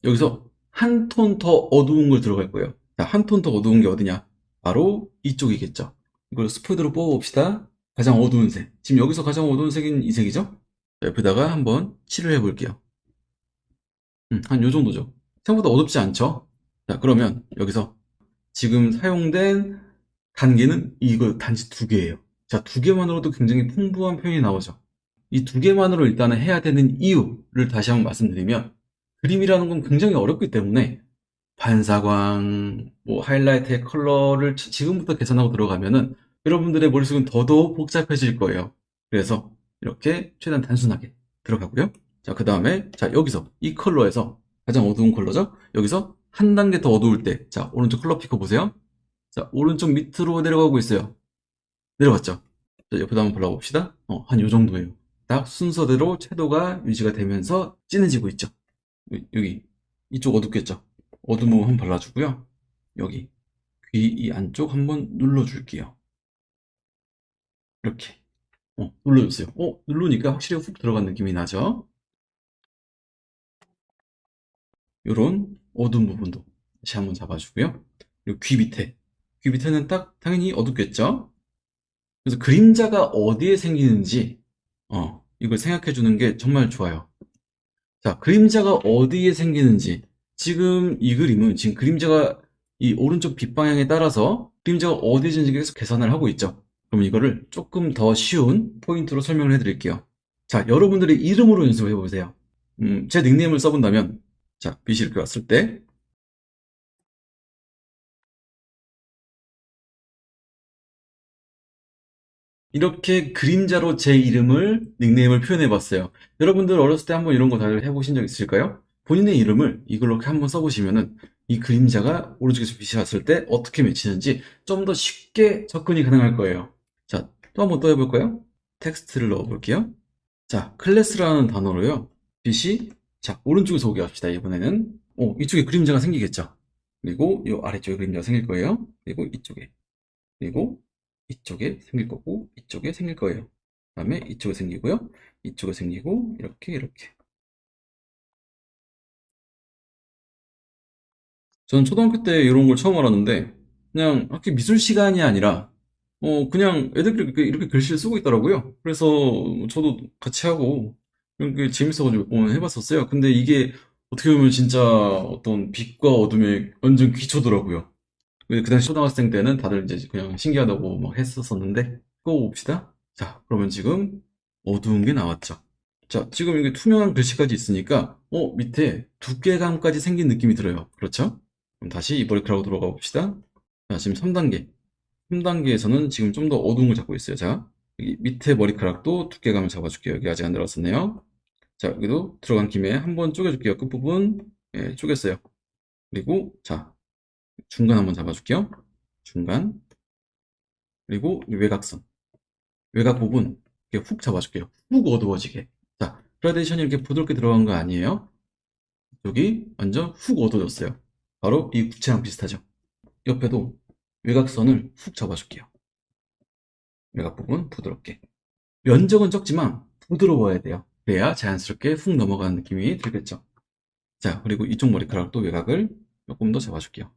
여기서 한 톤 더 어두운 걸 들어갈 거예요. 자, 한 톤 더 어두운 게 어디냐? 바로 이쪽이겠죠. 이걸 스푸드로 뽑아봅시다. 가장 어두운 색. 지금 여기서 가장 어두운 색인 이 색이죠? 자, 옆에다가 한번 칠을 해볼게요. 한 요 정도죠. 생각보다 어둡지 않죠? 자, 그러면 여기서 지금 사용된 단계는 이거 단지 두 개예요. 자, 두 개만으로도 굉장히 풍부한 표현이 나오죠. 이 두 개만으로 일단은 해야 되는 이유를 다시 한번 말씀드리면 그림이라는 건 굉장히 어렵기 때문에 반사광, 뭐 하이라이트의 컬러를 지금부터 계산하고 들어가면은 여러분들의 머릿속은 더더욱 복잡해질 거예요. 그래서 이렇게 최대한 단순하게 들어가고요. 자, 그 다음에 자, 여기서 이 컬러에서 가장 어두운 컬러죠? 여기서 한 단계 더 어두울 때, 자, 오른쪽 컬러 피커 보세요. 자, 오른쪽 밑으로 내려가고 있어요. 내려갔죠? 자, 옆에도 한번 발라봅시다. 한 요 정도예요. 딱 순서대로 채도가 유지가 되면서 진해지고 있죠. 여기 이쪽 어둡겠죠? 어두모 한번 발라주고요. 여기 귀 이 안쪽 한번 눌러줄게요. 이렇게 눌러주세요. 누르니까 확실히 훅 들어간 느낌이 나죠? 요런 어두운 부분도 다시 한번 잡아주고요. 그리고 귀 밑에는 딱 당연히 어둡겠죠? 그래서 그림자가 어디에 생기는지 이걸 생각해 주는 게 정말 좋아요. 자, 그림자가 어디에 생기는지. 지금 이 그림은 지금 그림자가 이 오른쪽 빛 방향에 따라서 그림자가 어디에 생기는지 계속 계산을 하고 있죠. 그럼 이거를 조금 더 쉬운 포인트로 설명을 해드릴게요. 자, 여러분들의 이름으로 연습을 해보세요. 제 닉네임을 써본다면, 자, 빛이 이렇게 왔을 때, 이렇게 그림자로 제 이름을, 닉네임을 표현해봤어요. 여러분들 어렸을 때 한번 이런 거 다들 해보신 적 있을까요? 본인의 이름을 이걸로 이렇게 한번 써보시면은 이 그림자가 오른쪽에서 빛이 왔을 때 어떻게 맺히는지 좀 더 쉽게 접근이 가능할 거예요. 자, 또 한번 또 해볼까요? 텍스트를 넣어볼게요. 자, 클래스라는 단어로요. 빛이, 자, 오른쪽에서 오게 합시다. 이번에는. 이쪽에 그림자가 생기겠죠. 그리고 이 아래쪽에 그림자가 생길 거예요. 그리고 이쪽에. 그리고 이쪽에 생길 거고 이쪽에 생길 거예요. 그 다음에 이쪽에 생기고요. 이쪽에 생기고 이렇게 이렇게. 저는 초등학교 때 이런 걸 처음 알았는데 그냥 학교 미술 시간이 아니라 그냥 애들끼리 이렇게 글씨를 쓰고 있더라고요. 그래서 저도 같이 하고 이렇게 재밌어가지고 해봤었어요. 근데 이게 어떻게 보면 진짜 어떤 빛과 어둠의 완전 기초더라고요. 그 당시 초등학생 때는 다들 이제 그냥 신기하다고 막 했었었는데 또 봅시다. 자, 그러면 지금 어두운 게 나왔죠. 자, 지금 이게 투명한 글씨까지 있으니까 밑에 두께감까지 생긴 느낌이 들어요. 그렇죠? 그럼 다시 이버리크라고 들어가 봅시다. 자, 지금 3단계. 3단계에서는 지금 좀 더 어두운 걸 잡고 있어요. 자, 여기 밑에 머리카락도 두께감을 잡아줄게요. 여기 아직 안 들어갔었네요. 자, 여기도 들어간 김에 한번 쪼개줄게요. 끝부분. 예, 쪼갰어요. 그리고 자, 중간 한번 잡아줄게요. 중간. 그리고 이 외곽선. 외곽 부분 이렇게 훅 잡아줄게요. 훅 어두워지게. 자, 그라데이션이 이렇게 부드럽게 들어간 거 아니에요? 여기 완전 훅 어두워졌어요. 바로 이 구체랑 비슷하죠. 옆에도 외곽선을 훅 잡아줄게요. 외곽 부분 부드럽게. 면적은 적지만 부드러워야 돼요. 그래야 자연스럽게 훅 넘어가는 느낌이 들겠죠. 자, 그리고 이쪽 머리카락도 외곽을 조금 더 잡아줄게요.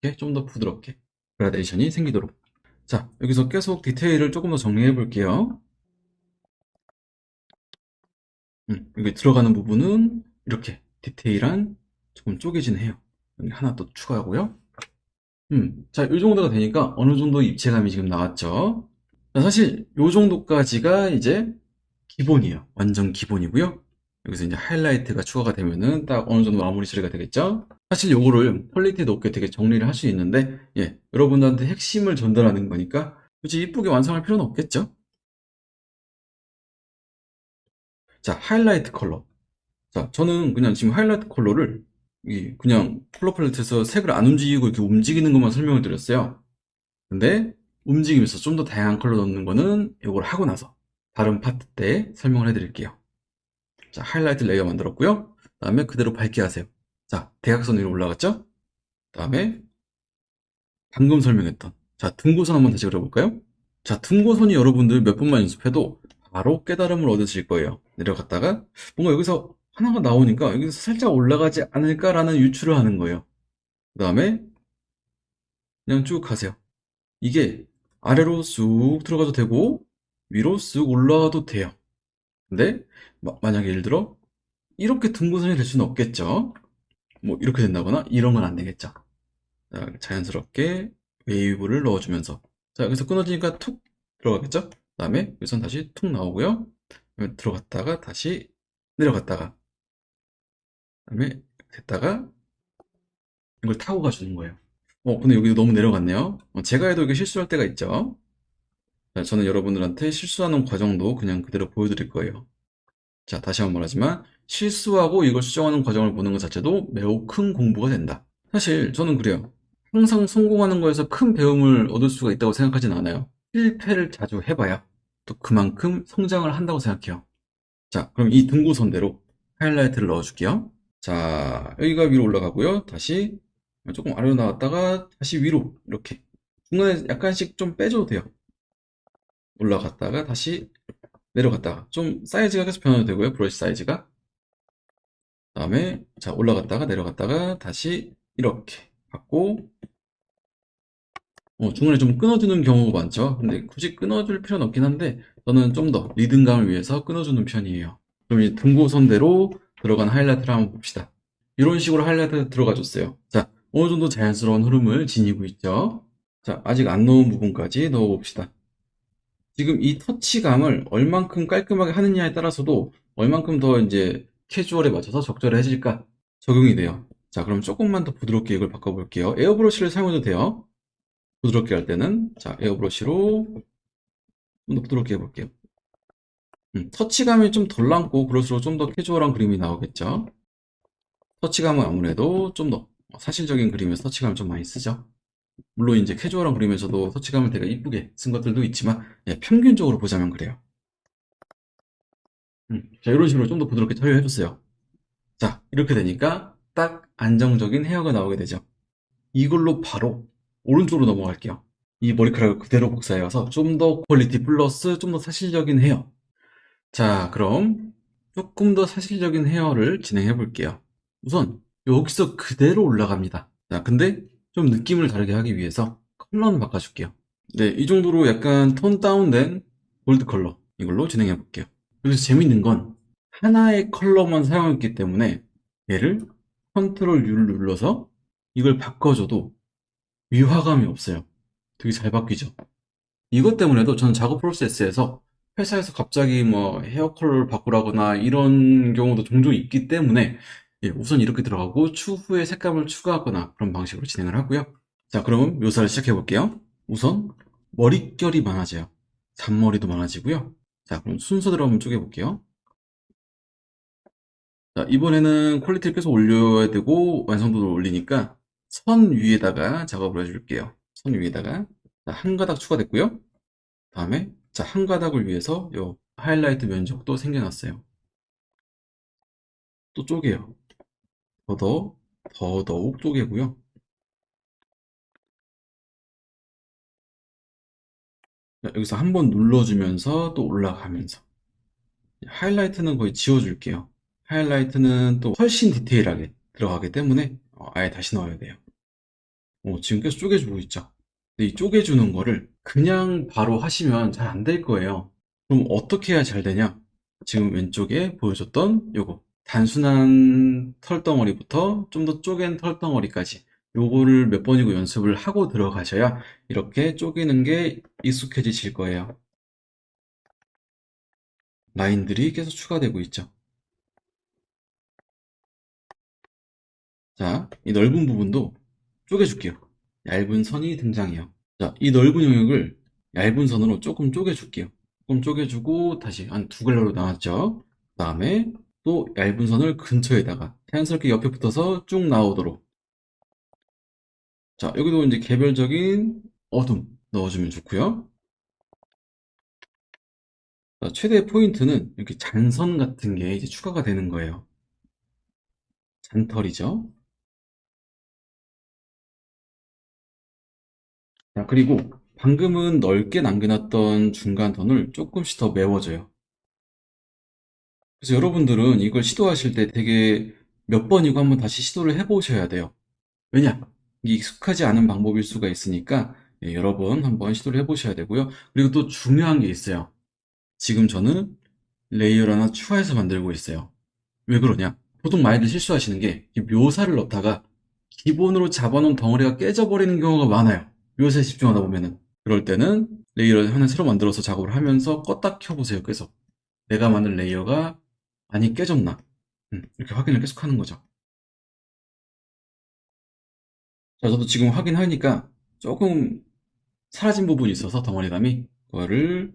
이렇게 좀 더 부드럽게 그라데이션이 생기도록. 자, 여기서 계속 디테일을 조금 더 정리해 볼게요. 여기 들어가는 부분은 이렇게 디테일한 조금 쪼개진 해요. 여기 하나 또 추가하고요. 자, 이 정도가 되니까 어느 정도 입체감이 지금 나왔죠. 자, 사실 이 정도까지가 이제 기본이에요. 완전 기본이고요. 여기서 이제 하이라이트가 추가가 되면은 딱 어느 정도 마무리 처리가 되겠죠. 사실 요거를 퀄리티 높게 되게 정리를 할 수 있는데, 예, 여러분들한테 핵심을 전달하는 거니까 굳이 이쁘게 완성할 필요는 없겠죠. 자, 하이라이트 컬러. 자, 저는 그냥 지금 하이라이트 컬러를 그냥 컬러 팔레트에서 색을 안 움직이고 이렇게 움직이는 것만 설명을 드렸어요. 근데 움직이면서 좀 더 다양한 컬러 넣는 거는 이걸 하고 나서 다른 파트 때 설명을 해드릴게요. 자, 하이라이트 레이어 만들었고요. 그다음에 그대로 밝게 하세요. 자, 대각선 위로 올라갔죠? 그다음에 방금 설명했던 자, 등고선 한번 다시 그려볼까요? 자, 등고선이 여러분들 몇 번만 연습해도 바로 깨달음을 얻으실 거예요. 내려갔다가 뭔가 여기서 하나가 나오니까 여기서 살짝 올라가지 않을까라는 유추를 하는 거예요. 그 다음에 그냥 쭉 가세요. 이게 아래로 쑥 들어가도 되고 위로 쑥 올라와도 돼요. 근데 만약에 예를 들어 이렇게 등고선이 될 수는 없겠죠. 뭐 이렇게 된다거나 이런 건 안 되겠죠. 자, 자연스럽게 웨이브를 넣어주면서 자, 여기서 끊어지니까 툭 들어가겠죠. 그 다음에 여기선 다시 툭 나오고요. 들어갔다가 다시 내려갔다가 그다음에 됐다가 이걸 타고 가주는 거예요. 근데 여기 너무 내려갔네요. 제가 해도 이게 실수할 때가 있죠. 자, 저는 여러분들한테 실수하는 과정도 그냥 그대로 보여드릴 거예요. 자, 다시 한번 말하지만 실수하고 이걸 수정하는 과정을 보는 것 자체도 매우 큰 공부가 된다. 사실 저는 그래요. 항상 성공하는 거에서 큰 배움을 얻을 수가 있다고 생각하진 않아요. 실패를 자주 해봐야 또 그만큼 성장을 한다고 생각해요. 자, 그럼 이 등고선대로 하이라이트를 넣어줄게요. 자, 여기가 위로 올라가고요. 다시 조금 아래로 나갔다가 다시 위로 이렇게 중간에 약간씩 좀 빼줘도 돼요. 올라갔다가 다시 내려갔다가 좀 사이즈가 계속 변화도 되고요. 브러쉬 사이즈가. 그다음에 자 올라갔다가 내려갔다가 다시 이렇게 받고 중간에 좀 끊어주는 경우가 많죠. 근데 굳이 끊어줄 필요는 없긴 한데 저는 좀 더 리듬감을 위해서 끊어주는 편이에요. 그럼 이 등고선대로 들어간 하이라이트를 한번 봅시다. 이런 식으로 하이라이트가 들어가줬어요. 자, 어느 정도 자연스러운 흐름을 지니고 있죠. 자, 아직 안 넣은 부분까지 넣어봅시다. 지금 이 터치감을 얼만큼 깔끔하게 하느냐에 따라서도 얼만큼 더 이제 캐주얼에 맞춰서 적절해질까 적용이 돼요. 자, 그럼 조금만 더 부드럽게 이걸 바꿔볼게요. 에어브러쉬를 사용해도 돼요. 부드럽게 할 때는 자 에어브러쉬로 좀 더 부드럽게 해볼게요. 터치감이 좀 덜 남고 그럴수록 좀 더 캐주얼한 그림이 나오겠죠. 터치감은 아무래도 좀 더 사실적인 그림에서 터치감을 좀 많이 쓰죠. 물론 이제 캐주얼한 그림에서도 터치감을 되게 이쁘게 쓴 것들도 있지만 평균적으로 보자면 그래요. 자 이런 식으로 좀 더 부드럽게 처리해줬어요. 자 이렇게 되니까 딱 안정적인 헤어가 나오게 되죠. 이걸로 바로 오른쪽으로 넘어갈게요. 이 머리카락을 그대로 복사해와서 좀 더 퀄리티 플러스 좀 더 사실적인 헤어. 자, 그럼 조금 더 사실적인 헤어를 진행해 볼게요. 우선 여기서 그대로 올라갑니다. 자, 근데 좀 느낌을 다르게 하기 위해서 컬러는 바꿔줄게요. 네, 이 정도로 약간 톤 다운된 골드 컬러 이걸로 진행해 볼게요. 여기서 재밌는 건 하나의 컬러만 사용했기 때문에 얘를 컨트롤 U를 눌러서 이걸 바꿔줘도 위화감이 없어요. 되게 잘 바뀌죠. 이것 때문에도 저는 작업 프로세스에서 회사에서 갑자기 뭐 헤어 컬러를 바꾸라거나 이런 경우도 종종 있기 때문에 우선 이렇게 들어가고 추후에 색감을 추가하거나 그런 방식으로 진행을 하고요. 자, 그럼 묘사를 시작해 볼게요. 우선 머릿결이 많아져요. 잔머리도 많아지고요. 자, 그럼 순서대로 한번 쪼개 볼게요. 자, 이번에는 퀄리티를 계속 올려야 되고 완성도를 올리니까 선 위에다가 작업을 해줄게요. 선 위에다가 자, 한 가닥 추가됐고요. 다음에 자, 한 가닥을 위해서 요 하이라이트 면적도 생겨났어요. 또 쪼개요. 더더욱 쪼개고요. 자, 여기서 한번 눌러주면서 또 올라가면서 하이라이트는 거의 지워줄게요. 하이라이트는 또 훨씬 디테일하게 들어가기 때문에 아예 다시 넣어야 돼요. 지금 계속 쪼개주고 있죠. 근데 이 쪼개주는 거를 그냥 바로 하시면 잘 안 될 거예요. 그럼 어떻게 해야 잘 되냐? 지금 왼쪽에 보여줬던 요거 단순한 털덩어리부터 좀 더 쪼갠 털덩어리까지 요거를 몇 번이고 연습을 하고 들어가셔야 이렇게 쪼개는 게 익숙해지실 거예요. 라인들이 계속 추가되고 있죠. 자, 이 넓은 부분도 쪼개줄게요. 얇은 선이 등장해요. 자, 이 넓은 영역을 얇은 선으로 조금 쪼개줄게요. 조금 쪼개주고 다시 한 두 갈래로 나왔죠. 그 다음에 또 얇은 선을 근처에다가 자연스럽게 옆에 붙어서 쭉 나오도록. 자, 여기도 이제 개별적인 어둠 넣어주면 좋고요. 자, 최대 포인트는 이렇게 잔선 같은 게 이제 추가가 되는 거예요. 잔털이죠. 자, 그리고 방금은 넓게 남겨놨던 중간 톤을 조금씩 더 메워줘요. 그래서 여러분들은 이걸 시도하실 때 되게 몇 번이고 한번 다시 시도를 해보셔야 돼요. 왜냐? 이게 익숙하지 않은 방법일 수가 있으니까 여러 번 한번 시도를 해보셔야 되고요. 그리고 또 중요한 게 있어요. 지금 저는 레이어를 하나 추가해서 만들고 있어요. 왜 그러냐? 보통 많이들 실수하시는 게 이 묘사를 넣다가 기본으로 잡아놓은 덩어리가 깨져버리는 경우가 많아요. 묘사에 집중하다 보면은. 그럴 때는 레이어를 하나 새로 만들어서 작업을 하면서 껐다 켜보세요. 계속. 내가 만든 레이어가 많이 깨졌나? 이렇게 확인을 계속 하는 거죠. 자, 저도 지금 확인하니까 조금 사라진 부분이 있어서 덩어리감이 그거를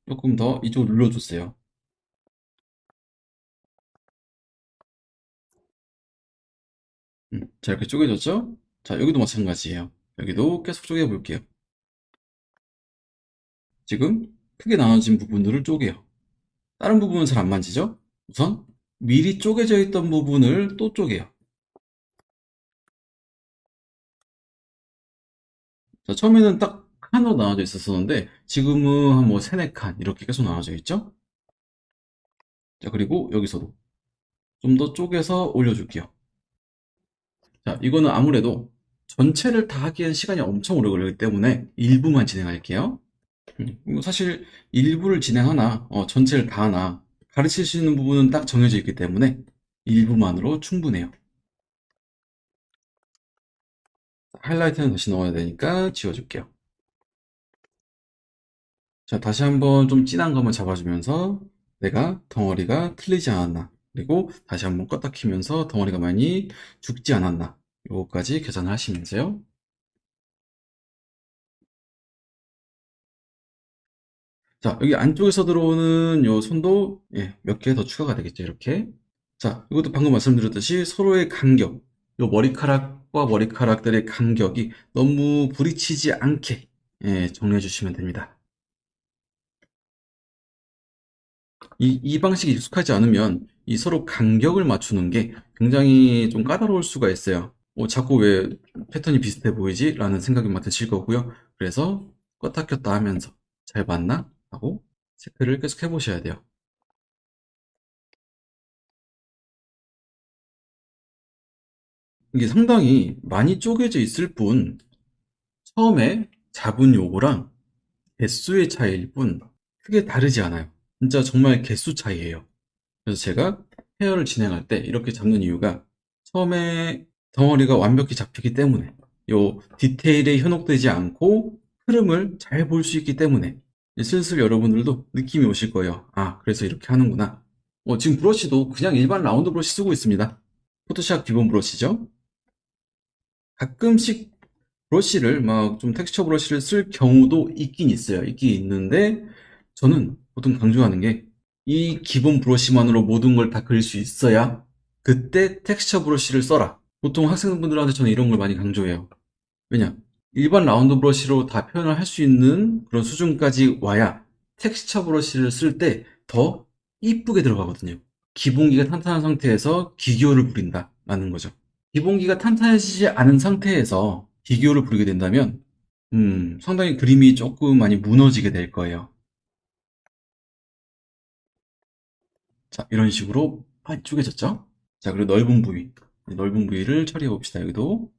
조금 더 이쪽으로 눌러주세요. 자, 이렇게 쪼개졌죠? 자, 여기도 마찬가지예요. 여기도 계속 쪼개 볼게요. 지금 크게 나눠진 부분들을 쪼개요. 다른 부분은 잘 안 만지죠? 우선 미리 쪼개져 있던 부분을 또 쪼개요. 자, 처음에는 딱 칸으로 나눠져 있었었는데, 지금은 한 뭐 세네 칸, 이렇게 계속 나눠져 있죠? 자, 그리고 여기서도 좀 더 쪼개서 올려줄게요. 자, 이거는 아무래도 전체를 다 하기엔 시간이 엄청 오래 걸리기 때문에 일부만 진행할게요. 이거 사실 일부를 진행하나, 전체를 다 하나, 가르칠 수 있는 부분은 딱 정해져 있기 때문에 일부만으로 충분해요. 하이라이트는 다시 넣어야 되니까 지워줄게요. 자, 다시 한번 좀 진한 것만 잡아주면서 내가 덩어리가 틀리지 않았나, 그리고 다시 한번 껐다 키면서 덩어리가 많이 죽지 않았나, 요거까지 계산을 하시면서요. 자, 여기 안쪽에서 들어오는 요 손도 몇 개 더 추가가 되겠죠, 이렇게. 자, 이것도 방금 말씀드렸듯이 서로의 간격, 요 머리카락과 머리카락들의 간격이 너무 부딪히지 않게 정리해 주시면 됩니다. 이 방식이 익숙하지 않으면 이 서로 간격을 맞추는 게 굉장히 좀 까다로울 수가 있어요. 자꾸 왜 패턴이 비슷해 보이지? 라는 생각이 막 드실 거고요. 그래서 껐다 켰다 하면서 잘 맞나? 하고 체크를 계속 해보셔야 돼요. 이게 상당히 많이 쪼개져 있을 뿐, 처음에 잡은 요거랑 개수의 차이일 뿐 크게 다르지 않아요. 진짜 정말 개수 차이예요. 그래서 제가 헤어를 진행할 때 이렇게 잡는 이유가, 처음에 덩어리가 완벽히 잡히기 때문에, 요 디테일에 현혹되지 않고 흐름을 잘 볼 수 있기 때문에 이제 슬슬 여러분들도 느낌이 오실 거예요. 아, 그래서 이렇게 하는구나. 지금 브러쉬도 그냥 일반 라운드 브러쉬 쓰고 있습니다. 포토샵 기본 브러쉬죠. 가끔씩 브러쉬를 막 좀 텍스처 브러쉬를 쓸 경우도 있긴 있어요. 있긴 있는데, 저는 보통 강조하는 게, 이 기본 브러쉬만으로 모든 걸 다 그릴 수 있어야 그때 텍스처 브러쉬를 써라. 보통 학생분들한테 저는 이런 걸 많이 강조해요. 왜냐? 일반 라운드 브러쉬로 다 표현을 할 수 있는 그런 수준까지 와야 텍스처 브러쉬를 쓸 때 더 이쁘게 들어가거든요. 기본기가 탄탄한 상태에서 기교를 부린다 라는 거죠. 기본기가 탄탄해지지 않은 상태에서 기교를 부리게 된다면 상당히 그림이 조금 많이 무너지게 될 거예요. 자, 이런 식으로 많이 쪼개졌죠? 자, 그리고 넓은 부위. 넓은 부위를 처리해 봅시다. 여기도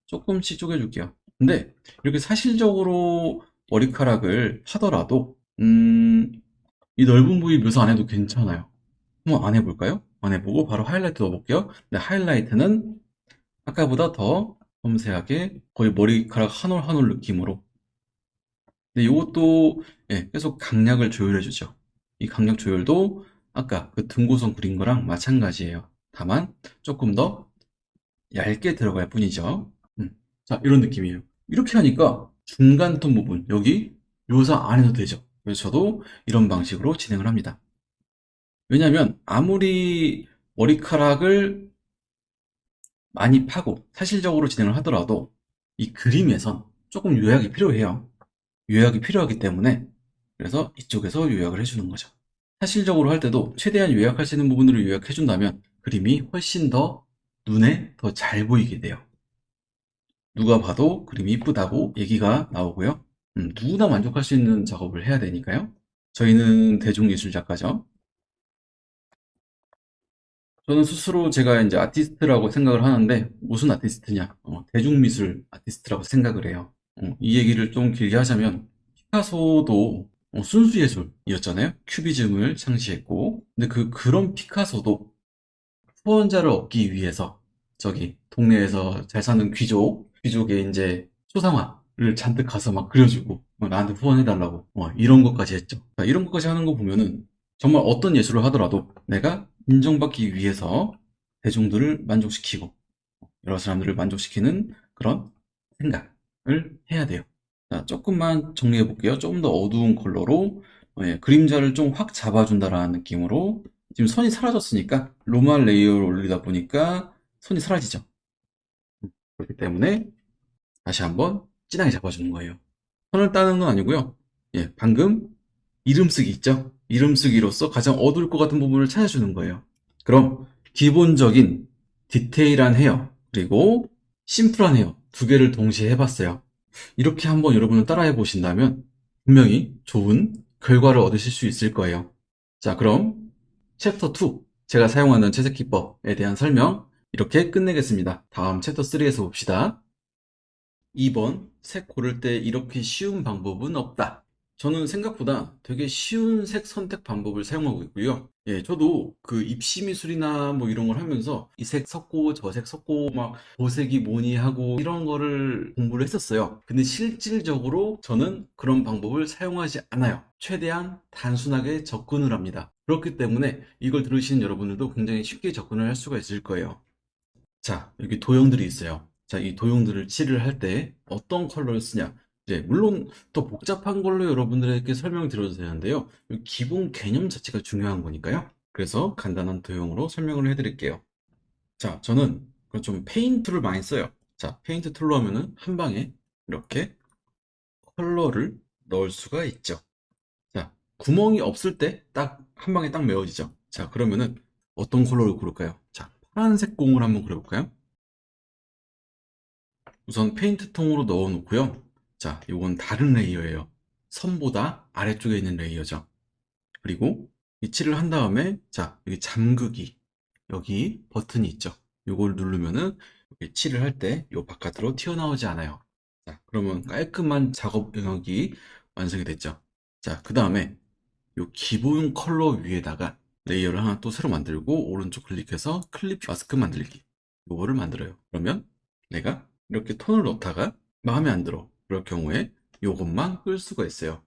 조금씩 쪼개줄게요. 근데 이렇게 사실적으로 머리카락을 하더라도 이 넓은 부위 묘사 안 해도 괜찮아요. 한번 안 해볼까요? 안 해보고 바로 하이라이트 넣어볼게요. 근데 하이라이트는 아까보다 더 섬세하게 거의 머리카락 한 올 한 올 느낌으로. 근데 이것도 계속 강약을 조율해주죠. 이 강약 조율도 아까 그 등고선 그린 거랑 마찬가지예요. 다만 조금 더 얇게 들어갈 뿐이죠. 자, 이런 느낌이에요. 이렇게 하니까 중간 톤 부분, 여기 묘사 안 해도 되죠. 그래서 저도 이런 방식으로 진행을 합니다. 왜냐면 아무리 머리카락을 많이 파고 사실적으로 진행을 하더라도 이 그림에선 조금 요약이 필요해요. 요약이 필요하기 때문에, 그래서 이쪽에서 요약을 해주는 거죠. 사실적으로 할 때도 최대한 요약할 수 있는 부분으로 요약해준다면 그림이 훨씬 더 눈에 더 잘 보이게 돼요. 누가 봐도 그림이 이쁘다고 얘기가 나오고요. 누구나 만족할 수 있는 작업을 해야 되니까요. 저희는 대중예술 작가죠. 저는 스스로 제가 이제 아티스트라고 생각을 하는데, 무슨 아티스트냐? 대중미술 아티스트라고 생각을 해요. 이 얘기를 좀 길게 하자면, 피카소도 순수예술이었잖아요. 큐비즘을 창시했고, 근데 그런 피카소도 후원자를 얻기 위해서 저기 동네에서 잘 사는 귀족의 이제 초상화를 잔뜩 가서 막 그려주고 나한테 후원해달라고 이런 것까지 했죠. 이런 것까지 하는 거 보면은 정말 어떤 예술을 하더라도 내가 인정받기 위해서 대중들을 만족시키고 여러 사람들을 만족시키는 그런 생각을 해야 돼요. 자, 조금만 정리해 볼게요. 조금 더 어두운 컬러로 그림자를 좀 확 잡아준다라는 느낌으로. 지금 선이 사라졌으니까 로만 레이어를 올리다 보니까 선이 사라지죠. 그렇기 때문에 다시 한번 진하게 잡아주는 거예요. 선을 따는 건 아니고요. 방금 이름 쓰기 있죠? 이름 쓰기로서 가장 어두울 것 같은 부분을 찾아주는 거예요. 그럼 기본적인 디테일한 헤어, 그리고 심플한 헤어 두 개를 동시에 해봤어요. 이렇게 한번 여러분은 따라해 보신다면 분명히 좋은 결과를 얻으실 수 있을 거예요. 자, 그럼 챕터 2, 제가 사용하는 채색 기법에 대한 설명 이렇게 끝내겠습니다. 다음 챕터 3에서 봅시다. 2번, 색 고를 때 이렇게 쉬운 방법은 없다. 저는 생각보다 되게 쉬운 색 선택 방법을 사용하고 있고요. 예, 저도 그 입시 미술이나 뭐 이런 걸 하면서 이 색 섞고 저 색 섞고 막 보색이 뭐니 하고 이런 거를 공부를 했었어요. 근데 실질적으로 저는 그런 방법을 사용하지 않아요. 최대한 단순하게 접근을 합니다. 그렇기 때문에 이걸 들으시는 여러분들도 굉장히 쉽게 접근을 할 수가 있을 거예요. 자, 여기 도형들이 있어요. 자, 이 도형들을 칠을 할 때 어떤 컬러를 쓰냐. 이제, 물론 더 복잡한 걸로 여러분들에게 설명드려도 되는데요. 이 기본 개념 자체가 중요한 거니까요. 그래서 간단한 도형으로 설명을 해드릴게요. 자, 저는 좀 페인트를 많이 써요. 자, 페인트 툴로 하면은 한 방에 이렇게 컬러를 넣을 수가 있죠. 자, 구멍이 없을 때 딱 한 방에 딱 메워지죠. 자, 그러면은 어떤 컬러를 고를까요? 자, 파란색 공을 한번 그려볼까요? 우선 페인트 통으로 넣어 놓고요. 자, 이건 다른 레이어예요. 선보다 아래쪽에 있는 레이어죠. 그리고 이 칠을 한 다음에 자, 여기 잠그기 여기 버튼이 있죠. 이걸 누르면은 여기 칠을 할 때 이 바깥으로 튀어나오지 않아요. 자, 그러면 깔끔한 작업 영역이 완성이 됐죠. 자, 그 다음에 이 기본 컬러 위에다가 레이어를 하나 또 새로 만들고 오른쪽 클릭해서 클립 마스크 만들기 이거를 만들어요. 그러면 내가 이렇게 톤을 넣다가 마음에 안 들어 그럴 경우에 이것만 끌 수가 있어요.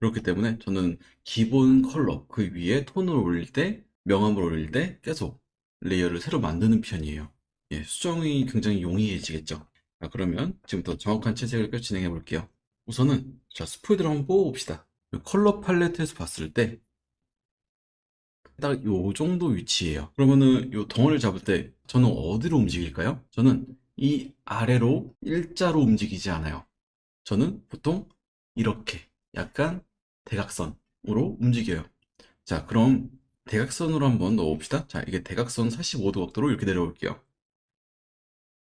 그렇기 때문에 저는 기본 컬러 그 위에 톤을 올릴 때 명암을 올릴 때 계속 레이어를 새로 만드는 편이에요. 예, 수정이 굉장히 용이해지겠죠. 자, 그러면 지금부터 정확한 채색을 진행해 볼게요. 우선은 자, 스포이드를 한번 뽑아봅시다. 컬러 팔레트에서 봤을 때 딱 요 정도 위치예요. 그러면은 요 덩어리를 잡을 때 저는 어디로 움직일까요? 저는 이 아래로 일자로 움직이지 않아요. 저는 보통 이렇게 약간 대각선으로 움직여요. 자, 그럼 대각선으로 한번 넣어봅시다. 자, 이게 대각선 45도 각도로 이렇게 내려올게요.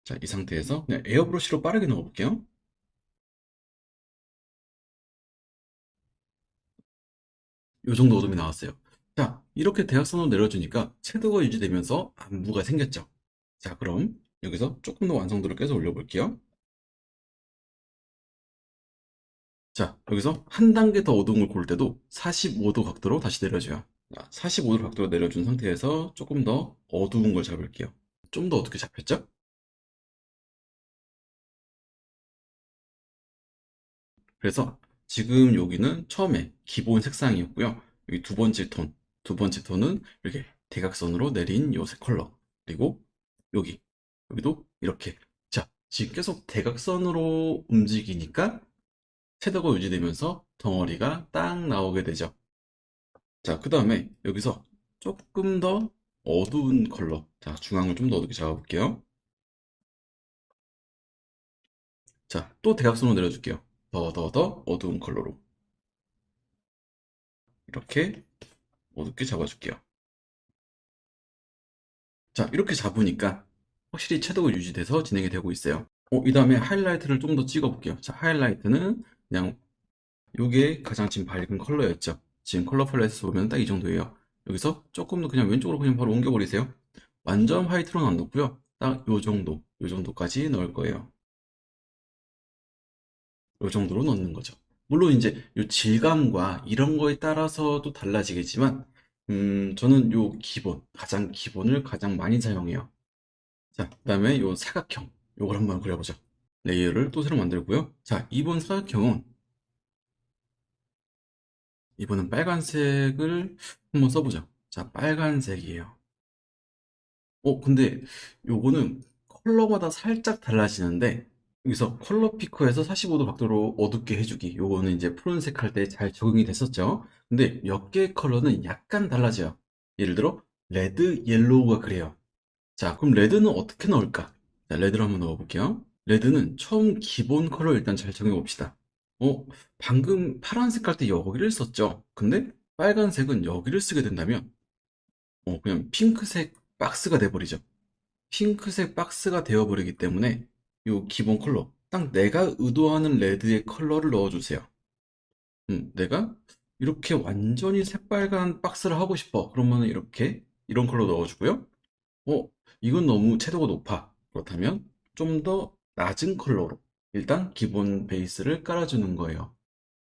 자, 이 상태에서 그냥 에어브러쉬로 빠르게 넣어볼게요. 요 정도 어둠이 나왔어요. 자, 이렇게 대각선으로 내려주니까 채도가 유지되면서 안무가 생겼죠. 자, 그럼 여기서 조금 더 완성도를 계속 올려볼게요. 자, 여기서 한 단계 더 어두운 걸 고를 때도 45도 각도로 다시 내려줘요. 자, 45도 각도로 내려준 상태에서 조금 더 어두운 걸 잡을게요. 좀 더 어둡게 잡혔죠? 그래서 지금 여기는 처음에 기본 색상이었고요. 여기 두 번째 톤은 이렇게 대각선으로 내린 요색 컬러. 그리고 여기, 여기도 이렇게. 자, 지금 계속 대각선으로 움직이니까 섀도우가 유지되면서 덩어리가 딱 나오게 되죠. 자, 그 다음에 여기서 조금 더 어두운 컬러. 자, 중앙을 좀 더 어둡게 잡아볼게요. 자, 또 대각선으로 내려줄게요. 더 어두운 컬러로. 이렇게 어둡게 잡아줄게요. 자, 이렇게 잡으니까 확실히 채도가 유지돼서 진행이 되고 있어요. 이 다음에 하이라이트를 좀 더 찍어볼게요. 자, 하이라이트는 그냥 이게 가장 지금 밝은 컬러였죠. 지금 컬러 팔레트에서 보면 딱 이 정도예요. 여기서 조금 더 그냥 왼쪽으로 그냥 바로 옮겨버리세요. 완전 화이트로는 안 넣고요. 딱 요 정도까지 넣을 거예요. 요 정도로 넣는 거죠. 물론 이제 요 질감과 이런 거에 따라서도 달라지겠지만, 저는 요 기본, 가장 기본을 가장 많이 사용해요. 자, 그 다음에 요 사각형, 요걸 한번 그려보죠. 레이어를 또 새로 만들고요. 자, 이번 사각형은, 이번은 빨간색을 한번 써보죠. 자, 빨간색이에요. 근데 요거는 컬러마다 살짝 달라지는데, 여기서 컬러 피커에서 45도 각도로 어둡게 해주기. 요거는 이제 푸른색 할 때 잘 적용이 됐었죠. 근데 몇 개의 컬러는 약간 달라져요. 예를 들어, 레드, 옐로우가 그래요. 자, 그럼 레드는 어떻게 넣을까? 자, 레드를 한번 넣어볼게요. 레드는 처음 기본 컬러 일단 잘 정해봅시다. 어, 방금 파란색 할 때 여기를 썼죠? 근데 빨간색은 여기를 쓰게 된다면, 그냥 핑크색 박스가 돼버리죠. 핑크색 박스가 되어버리기 때문에 이 기본 컬러 딱 내가 의도하는 레드의 컬러를 넣어주세요. 내가 이렇게 완전히 새빨간 박스를 하고 싶어. 그러면 이렇게 이런 컬러 넣어주고요. 어, 이건 너무 채도가 높아. 그렇다면 좀 더 낮은 컬러로 일단 기본 베이스를 깔아주는 거예요.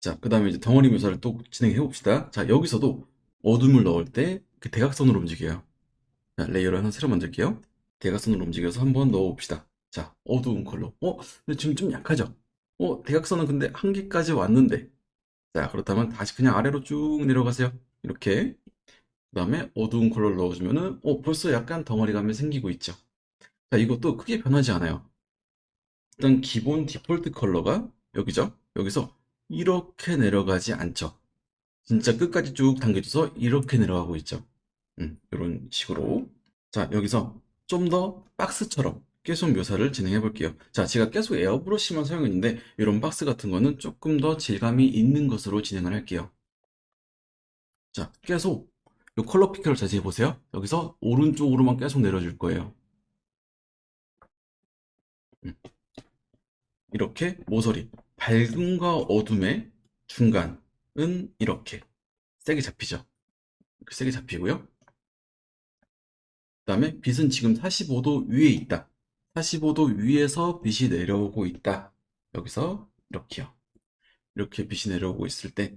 자, 그 다음에 이제 덩어리 묘사를 또 진행해 봅시다. 자, 여기서도 어둠을 넣을 때 그 대각선으로 움직여요. 자, 레이어를 하나 새로 만들게요. 대각선으로 움직여서 한번 넣어 봅시다. 자, 어두운 컬러. 근데 지금 좀 약하죠? 대각선은 근데 한 개까지 왔는데. 자, 그렇다면 다시 그냥 아래로 쭉 내려가세요. 이렇게. 그 다음에 어두운 컬러를 넣어주면은, 벌써 약간 덩어리감이 생기고 있죠. 자, 이것도 크게 변하지 않아요. 일단 기본 디폴트 컬러가 여기죠. 여기서 이렇게 내려가지 않죠. 진짜 끝까지 쭉 당겨져서 이렇게 내려가고 있죠. 이런 식으로. 자, 여기서 좀 더 박스처럼 계속 묘사를 진행해 볼게요. 자, 제가 계속 에어브러쉬만 사용했는데 이런 박스 같은 거는 조금 더 질감이 있는 것으로 진행을 할게요. 자, 계속 이 컬러 피커를 자세히 보세요. 여기서 오른쪽으로만 계속 내려줄 거예요. 음, 이렇게 모서리, 밝음과 어둠의 중간은 이렇게 세게 잡히죠. 이렇게 세게 잡히고요. 그다음에 빛은 지금 45도 위에 있다. 45도 위에서 빛이 내려오고 있다. 여기서 이렇게요. 이렇게 빛이 내려오고 있을 때,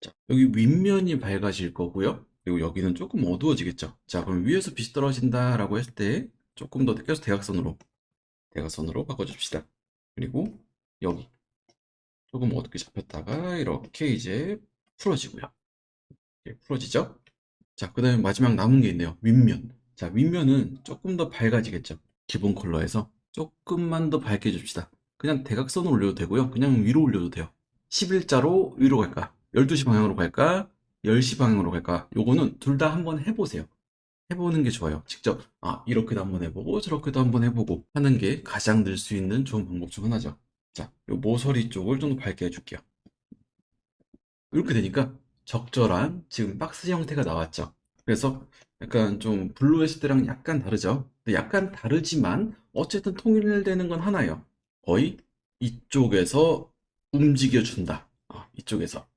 자, 여기 윗면이 밝아질 거고요. 그리고 여기는 조금 어두워지겠죠. 자, 그럼 위에서 빛이 떨어진다라고 했을 때 조금 더 계속 대각선으로 바꿔줍시다. 그리고 여기 조금 어둡게 잡혔다가 이렇게 이제 풀어지고요. 이렇게 풀어지죠? 자, 그 다음에 마지막 남은 게 있네요. 윗면. 자, 윗면은 조금 더 밝아지겠죠. 기본 컬러에서 조금만 더 밝게 해줍시다. 그냥 대각선으로 올려도 되고요. 그냥 위로 올려도 돼요. 11자로 위로 갈까? 12시 방향으로 갈까? 10시 방향으로 갈까? 요거는 둘 다 한번 해보세요. 해보는 게 좋아요. 직접, 이렇게도 한번 해보고, 저렇게도 한번 해보고 하는 게 가장 늘 수 있는 좋은 방법 중 하나죠. 자, 요 모서리 쪽을 좀 더 밝게 해줄게요. 이렇게 되니까 적절한 지금 박스 형태가 나왔죠. 그래서 약간 좀 블루 했을 때랑 약간 다르죠. 근데 약간 다르지만 어쨌든 통일되는 건 하나예요. 거의 이쪽에서 움직여준다. 이쪽에서.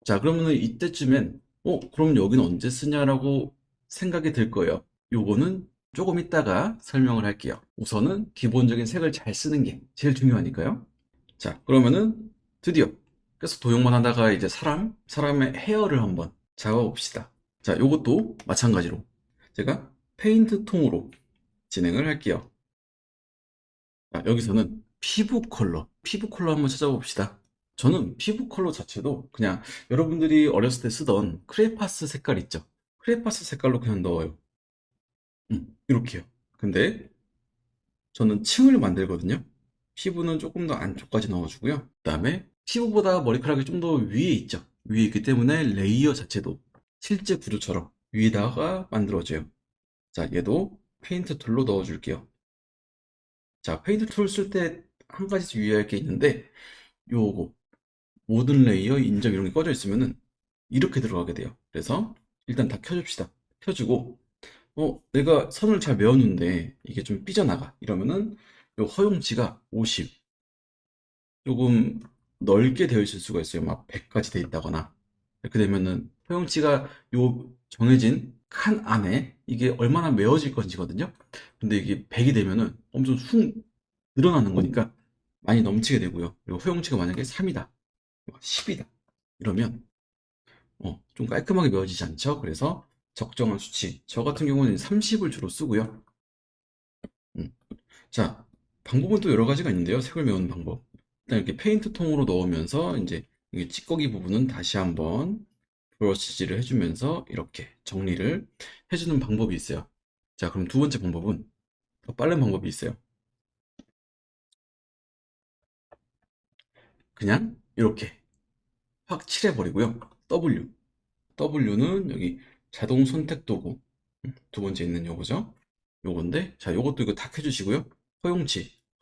자, 그러면은 이때쯤엔 그럼 여기는 언제 쓰냐라고 생각이 들 거예요. 요거는 조금 이따가 설명을 할게요. 우선은 기본적인 색을 잘 쓰는 게 제일 중요하니까요. 자, 그러면은 드디어 계속 도형만 하다가 이제 사람의 헤어를 한번 잡아봅시다. 자, 요것도 마찬가지로 제가 페인트 통으로 진행을 할게요. 자, 여기서는 피부 컬러 한번 찾아봅시다. 저는 피부 컬러 자체도 그냥 여러분들이 어렸을 때 쓰던 크레파스 색깔 있죠? 크레파스 색깔로 그냥 넣어요. 이렇게요. 근데 저는 층을 만들거든요. 피부는 조금 더 안쪽까지 넣어주고요. 그 다음에 피부보다 머리카락이 좀 더 위에 있죠. 위에 있기 때문에 레이어 자체도 실제 구조처럼 위에다가 만들어져요. 자, 얘도 페인트 툴로 넣어줄게요. 자, 페인트 툴 쓸 때 한 가지 유의할 게 있는데 요거 모든 레이어 인접 이런 게 꺼져 있으면은 이렇게 들어가게 돼요. 그래서 일단 다 켜줍시다. 켜주고 내가 선을 잘 메웠는데 이게 좀 삐져나가 이러면은 요 허용치가 50 조금 넓게 되어 있을 수가 있어요. 막 100까지 돼 있다거나. 이렇게 되면은 허용치가 요 정해진 칸 안에 이게 얼마나 메워질 건지거든요. 근데 이게 100이 되면은 엄청 훅 늘어나는 거니까 많이 넘치게 되고요. 그리고 허용치가 만약에 3이다, 10이다 이러면 좀 깔끔하게 메워지지 않죠. 그래서 적정한 수치. 저 같은 경우는 30을 주로 쓰고요. 음. 자, 방법은 또 여러 가지가 있는데요. 색을 메우는 방법. 일단 이렇게 페인트 통으로 넣으면서 이제 이게 찌꺼기 부분은 다시 한번 브러쉬질을 해주면서 이렇게 정리를 해주는 방법이 있어요. 자, 그럼 두 번째 방법은 더 빠른 방법이 있어요. 그냥 이렇게 확 칠해버리고요. W. W는 여기 자동 선택 도구. 두 번째 있는 요거죠. 요건데, 자, 요것도 이거 다 켜주시고요.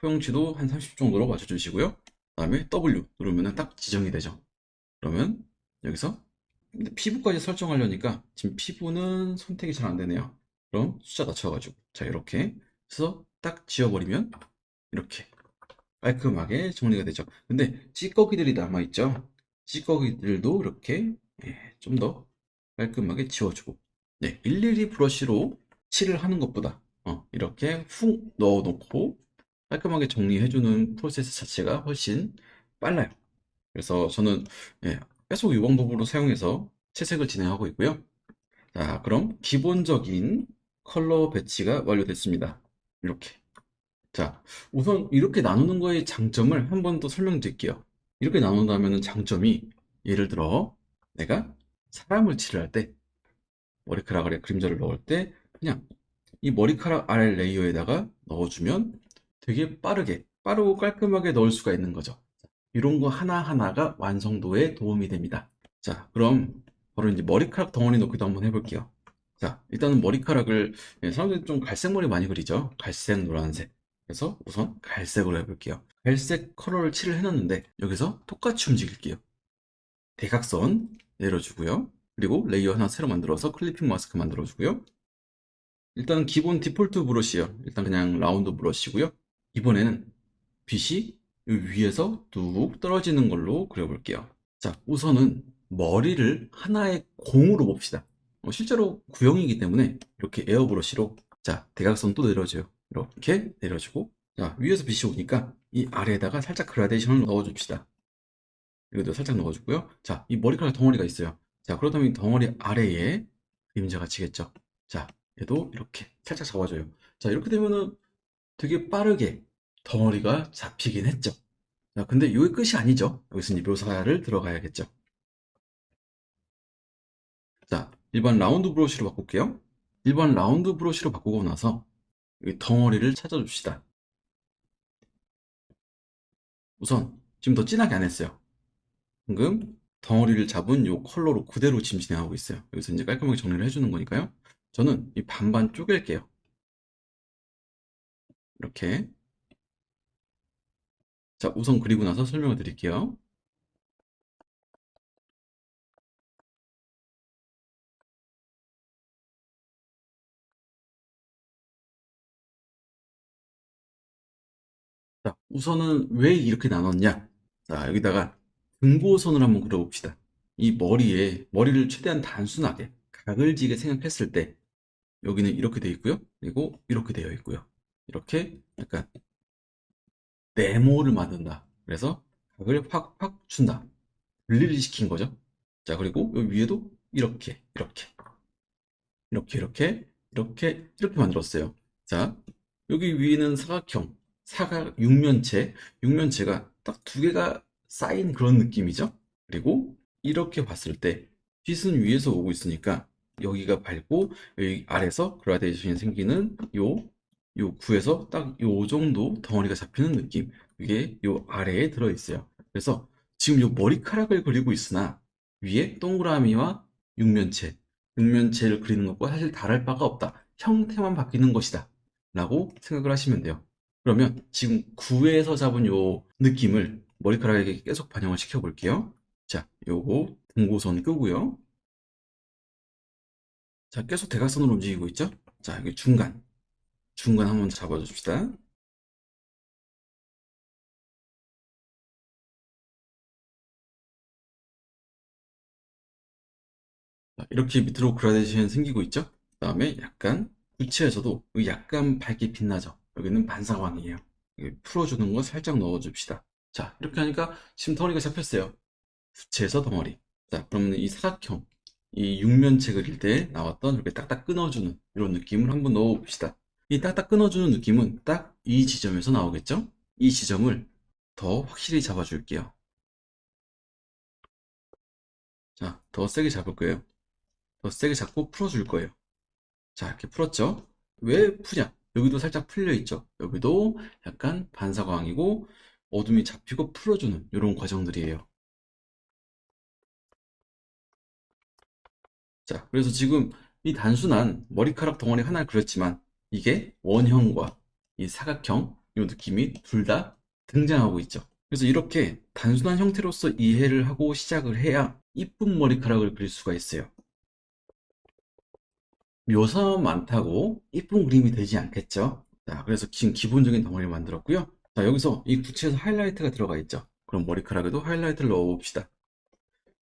허용치도 한 30 정도로 맞춰주시고요. 그 다음에 W 누르면은 딱 지정이 되죠. 그러면 여기서 근데 피부까지 설정하려니까 지금 피부는 선택이 잘 안 되네요. 그럼 숫자 낮춰가지고 자 이렇게 해서 딱 지워버리면 이렇게 깔끔하게 정리가 되죠. 근데 찌꺼기들이 남아있죠. 찌꺼기들도 이렇게 좀 더 깔끔하게 지워주고, 네, 일일이 브러쉬로 칠을 하는 것보다 이렇게 훅 넣어놓고 깔끔하게 정리해주는 프로세스 자체가 훨씬 빨라요. 그래서 저는 계속 이 방법으로 사용해서 채색을 진행하고 있고요. 자, 그럼 기본적인 컬러 배치가 완료됐습니다. 이렇게. 자, 우선 이렇게 나누는 거의 장점을 한 번 더 설명드릴게요. 이렇게 나눈다면 장점이, 예를 들어 내가 사람을 칠할 때, 머리카락 아래 그림자를 넣을 때 그냥 이 머리카락 아래 레이어에다가 넣어주면 되게 빠르고 깔끔하게 넣을 수가 있는 거죠. 이런 거 하나하나가 완성도에 도움이 됩니다. 자, 그럼 바로 이제 머리카락 덩어리 넣기도 한번 해볼게요. 자, 일단은 머리카락을, 사람들이 좀 갈색 머리 많이 그리죠? 갈색, 노란색. 그래서 우선 갈색으로 해볼게요. 갈색 컬러를 칠을 해놨는데 여기서 똑같이 움직일게요. 대각선 내려주고요. 그리고 레이어 하나 새로 만들어서 클리핑 마스크 만들어주고요. 일단 기본 디폴트 브러쉬요. 일단 그냥 라운드 브러쉬고요. 이번에는 빛이 이 위에서 뚝 떨어지는 걸로 그려볼게요. 자, 우선은 머리를 하나의 공으로 봅시다. 실제로 구형이기 때문에 이렇게 에어브러쉬로, 자, 대각선 또 내려줘요. 이렇게 내려주고, 자, 위에서 빛이 오니까 이 아래에다가 살짝 그라데이션을 넣어줍시다. 여기도 살짝 넣어주고요. 자, 이 머리카락 덩어리가 있어요. 자, 그렇다면 이 덩어리 아래에 그림자가 지겠죠. 자, 얘도 이렇게 살짝 잡아줘요. 자, 이렇게 되면은 되게 빠르게 덩어리가 잡히긴 했죠. 자, 근데 이게 끝이 아니죠. 여기서 이제 묘사를 들어가야겠죠. 자, 일반 라운드 브러쉬로 바꿀게요. 일반 라운드 브러쉬로 바꾸고 나서 여기 덩어리를 찾아줍시다. 우선 지금 더 진하게 안 했어요. 방금 덩어리를 잡은 이 컬러로 그대로 지금 진행하고 있어요. 여기서 이제 깔끔하게 정리를 해주는 거니까요. 저는 이 반반 쪼갤게요. 이렇게. 자, 우선 그리고 나서 설명을 드릴게요. 자, 우선은 왜 이렇게 나눴냐? 자, 여기다가 등고선을 한번 그려봅시다. 이 머리를 최대한 단순하게, 가글지게 생각했을 때, 여기는 이렇게 되어 있고요. 그리고 이렇게 되어 있고요. 이렇게 약간 네모를 만든다. 그래서 각을 확확 준다. 분리를 시킨 거죠. 자, 그리고 여기 위에도 이렇게 만들었어요. 자, 여기 위에는 사각형, 육면체가 딱 두 개가 쌓인 그런 느낌이죠. 그리고 이렇게 봤을 때 빛은 위에서 오고 있으니까 여기가 밝고 여기 아래서 그라데이션이 생기는 요 구에서 딱 요 정도 덩어리가 잡히는 느낌. 이게 요 아래에 들어 있어요. 그래서 지금 요 머리카락을 그리고 있으나 위에 동그라미와 육면체, 육면체를 그리는 것과 사실 다를 바가 없다. 형태만 바뀌는 것이다. 라고 생각을 하시면 돼요. 그러면 지금 구에서 잡은 요 느낌을 머리카락에 계속 반영을 시켜 볼게요. 자, 요거 등고선 끄고요. 자, 계속 대각선으로 움직이고 있죠? 자, 여기 중간 한번 잡아줍시다. 자, 이렇게 밑으로 그라데이션 생기고 있죠? 그 다음에 약간 부츠에서도 여기 약간 밝게 빛나죠? 여기는 반사광이에요. 여기 풀어주는 거 살짝 넣어줍시다. 자, 이렇게 하니까 지금 덩어리가 잡혔어요. 부츠에서 덩어리. 자, 그러면 이 사각형, 이 육면체 그릴 때 나왔던 이렇게 딱딱 끊어주는 이런 느낌을 한번 넣어봅시다. 이 딱딱 끊어주는 느낌은 딱 이 지점에서 나오겠죠? 이 지점을 더 확실히 잡아줄게요. 자, 더 세게 잡을 거예요. 더 세게 잡고 풀어줄 거예요. 자, 이렇게 풀었죠? 왜 푸냐? 여기도 살짝 풀려 있죠? 여기도 약간 반사광이고 어둠이 잡히고 풀어주는 이런 과정들이에요. 자, 그래서 지금 이 단순한 머리카락 덩어리 하나를 그렸지만 이게 원형과 이 사각형 이 느낌이 둘 다 등장하고 있죠. 그래서 이렇게 단순한 형태로서 이해를 하고 시작을 해야 이쁜 머리카락을 그릴 수가 있어요. 묘사만 많다고 이쁜 그림이 되지 않겠죠? 자, 그래서 지금 기본적인 덩어리를 만들었고요. 자, 여기서 이 구체에서 하이라이트가 들어가 있죠. 그럼 머리카락에도 하이라이트를 넣어봅시다.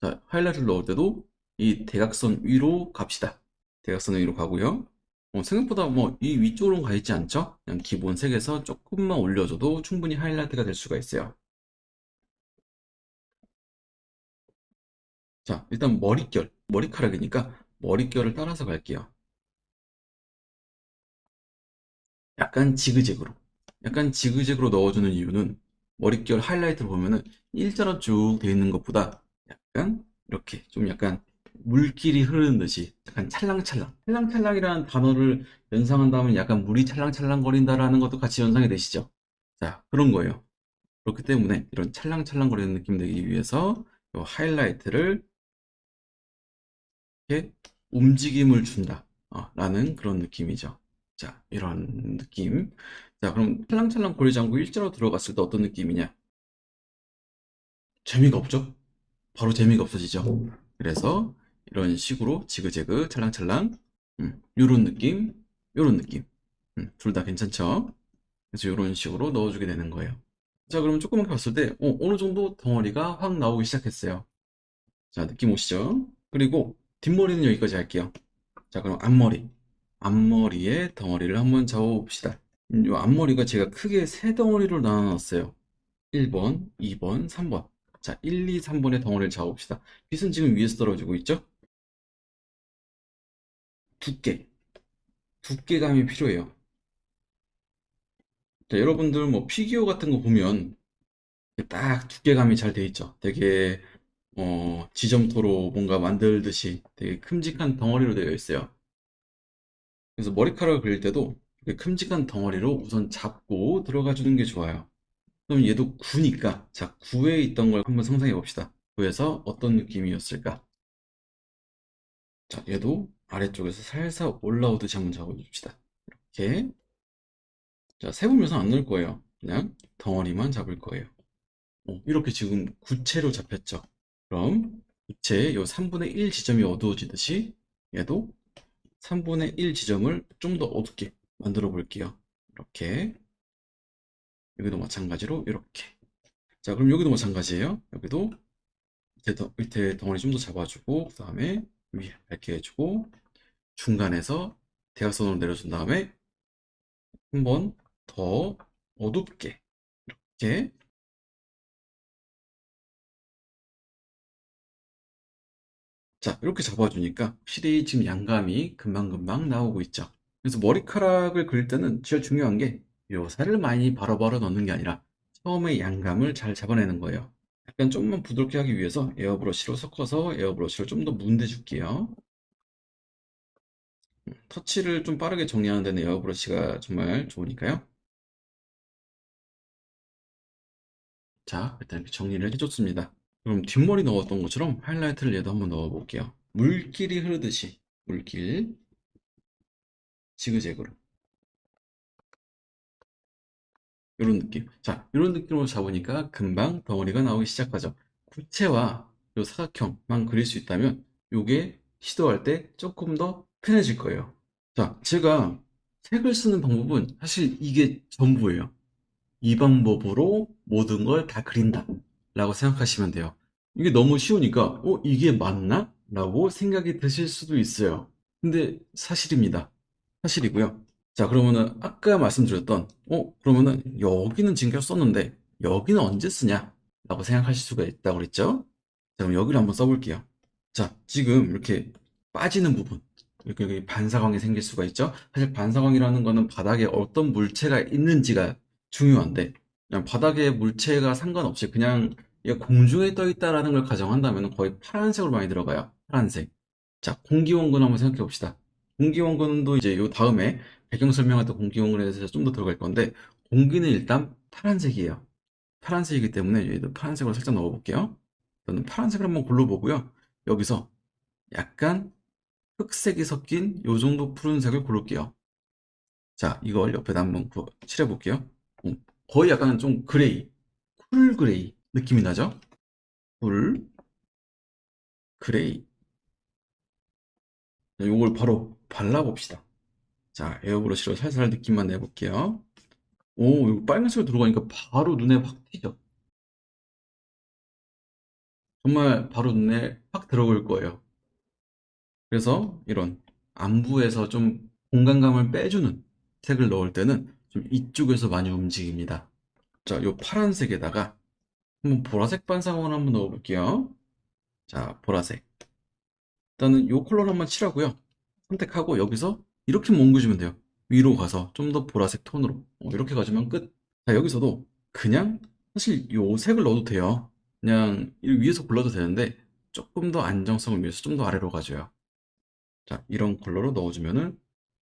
자, 하이라이트를 넣을 때도 이 대각선 위로 갑시다. 대각선 위로 가고요. 생각보다 뭐 이 위쪽으로 가 있지 않죠? 그냥 기본 색에서 조금만 올려줘도 충분히 하이라이트가 될 수가 있어요. 자, 일단 머릿결, 머리카락이니까 머릿결을 따라서 갈게요. 약간 지그재그로. 약간 지그재그로 넣어주는 이유는 머릿결 하이라이트를 보면은 일자로 쭉 돼 있는 것보다 약간 이렇게 좀 약간 물길이 흐르는 듯이 약간 찰랑찰랑. 찰랑찰랑이라는 단어를 연상한다면 약간 물이 찰랑찰랑거린다라는 것도 같이 연상이 되시죠? 자, 그런 거예요. 그렇기 때문에 이런 찰랑찰랑거리는 느낌 내기 위해서 이 하이라이트를 이렇게 움직임을 준다. 라는 그런 느낌이죠. 자, 이런 느낌. 자, 그럼 찰랑찰랑 거리지 않고 일자로 들어갔을 때 어떤 느낌이냐? 재미가 없죠? 바로 재미가 없어지죠. 그래서 이런 식으로 지그재그 찰랑찰랑 요런 느낌, 요런 느낌. 둘 다 괜찮죠? 그래서 요런 식으로 넣어주게 되는 거예요. 자, 그러면 조그맣게 봤을 때 어느 정도 덩어리가 확 나오기 시작했어요. 자, 느낌 오시죠? 그리고 뒷머리는 여기까지 할게요. 자, 그럼 앞머리. 앞머리에 덩어리를 한번 잡아봅시다. 이 앞머리가 제가 크게 세 덩어리로 나눠놨어요. 1번, 2번, 3번. 자, 1, 2, 3번의 덩어리를 잡아봅시다. 빛은 지금 위에서 떨어지고 있죠? 두께. 두께감이 필요해요. 자, 여러분들 뭐 피규어 같은 거 보면 딱 두께감이 잘 돼 있죠. 되게 지점토로 뭔가 만들듯이 되게 큼직한 덩어리로 되어 있어요. 그래서 머리카락을 그릴 때도 이렇게 큼직한 덩어리로 우선 잡고 들어가 주는 게 좋아요. 그럼 얘도 구니까 자, 구에 있던 걸 한번 상상해 봅시다. 구에서 어떤 느낌이었을까? 자, 얘도 아래쪽에서 살살 올라오듯이 한번 잡아줍시다. 이렇게. 자, 세부 묘사 안 넣을 거예요. 그냥 덩어리만 잡을 거예요. 이렇게 지금 구체로 잡혔죠. 그럼 이체 요 3분의 1 지점이 어두워지듯이 얘도 3분의 1 지점을 좀 더 어둡게 만들어 볼게요. 이렇게. 여기도 마찬가지로 이렇게. 자, 그럼 여기도 마찬가지예요. 여기도 밑에 덩어리 좀 더 잡아주고, 그 다음에 위에 밝게 해주고, 중간에서 대각선으로 내려준 다음에 한 번 더 어둡게 이렇게. 자, 이렇게 잡아주니까 확실히 지금 양감이 금방금방 나오고 있죠. 그래서 머리카락을 그릴 때는 제일 중요한 게 묘사를 많이 바로바로 넣는 게 아니라 처음에 양감을 잘 잡아내는 거예요. 약간 좀만 부드럽게 하기 위해서 에어브러쉬로 섞어서 에어브러쉬를 좀 더 문대줄게요. 터치를 좀 빠르게 정리하는 데는 에어브러쉬가 정말 좋으니까요. 자, 일단 이렇게 정리를 해줬습니다. 그럼 뒷머리 넣었던 것처럼 하이라이트를 얘도 한번 넣어볼게요. 물길이 흐르듯이 물길 지그재그로 이런 느낌. 자, 이런 느낌으로 잡으니까 금방 덩어리가 나오기 시작하죠. 구체와 요 사각형만 그릴 수 있다면 요게 시도할 때 조금 더 편해질 거예요. 자, 제가 색을 쓰는 방법은 사실 이게 전부예요. 이 방법으로 모든 걸 다 그린다 라고 생각하시면 돼요. 이게 너무 쉬우니까 이게 맞나? 라고 생각이 드실 수도 있어요. 근데 사실입니다. 사실이고요. 자, 그러면은 아까 말씀드렸던 그러면은 여기는 지금 썼는데 여기는 언제 쓰냐? 라고 생각하실 수가 있다고 그랬죠? 자, 그럼 여기를 한번 써볼게요. 자, 지금 이렇게 빠지는 부분, 이렇게 여기 반사광이 생길 수가 있죠? 사실 반사광이라는 거는 바닥에 어떤 물체가 있는지가 중요한데, 그냥 바닥에 물체가 상관없이 그냥 얘가 공중에 떠 있다라는 걸 가정한다면 거의 파란색으로 많이 들어가요. 파란색. 자, 공기원근 한번 생각해 봅시다. 공기원근도 이제 요 다음에 배경 설명할 때 공기원근에 대해서 좀 더 들어갈 건데, 공기는 일단 파란색이에요. 파란색이기 때문에 얘도 파란색으로 살짝 넣어볼게요. 저는 파란색을 한번 골라보고요. 여기서 약간 흑색이 섞인 요 정도 푸른색을 고를게요. 자, 이걸 옆에다 한번 칠해볼게요. 거의 약간 좀 그레이, 쿨 그레이 느낌이 나죠? 쿨 그레이. 요걸 바로 발라봅시다. 자, 에어브러쉬로 살살 느낌만 내볼게요. 오, 이거 빨간색으로 들어가니까 바로 눈에 확 띄죠. 정말 바로 눈에 확 들어올 거예요. 그래서 이런 안부에서 좀 공간감을 빼주는 색을 넣을 때는 좀 이쪽에서 많이 움직입니다. 자, 요 파란색에다가 한번 보라색 반사광을 한번 넣어볼게요. 자, 보라색. 일단은 요 컬러를 한번 칠하고요. 선택하고 여기서 이렇게 몽겨주면 돼요. 위로 가서 좀 더 보라색 톤으로 이렇게 가주면 끝. 자, 여기서도 그냥 사실 요 색을 넣어도 돼요. 그냥 이 위에서 골라도 되는데 조금 더 안정성을 위해서 좀 더 아래로 가줘요. 자, 이런 컬러로 넣어주면은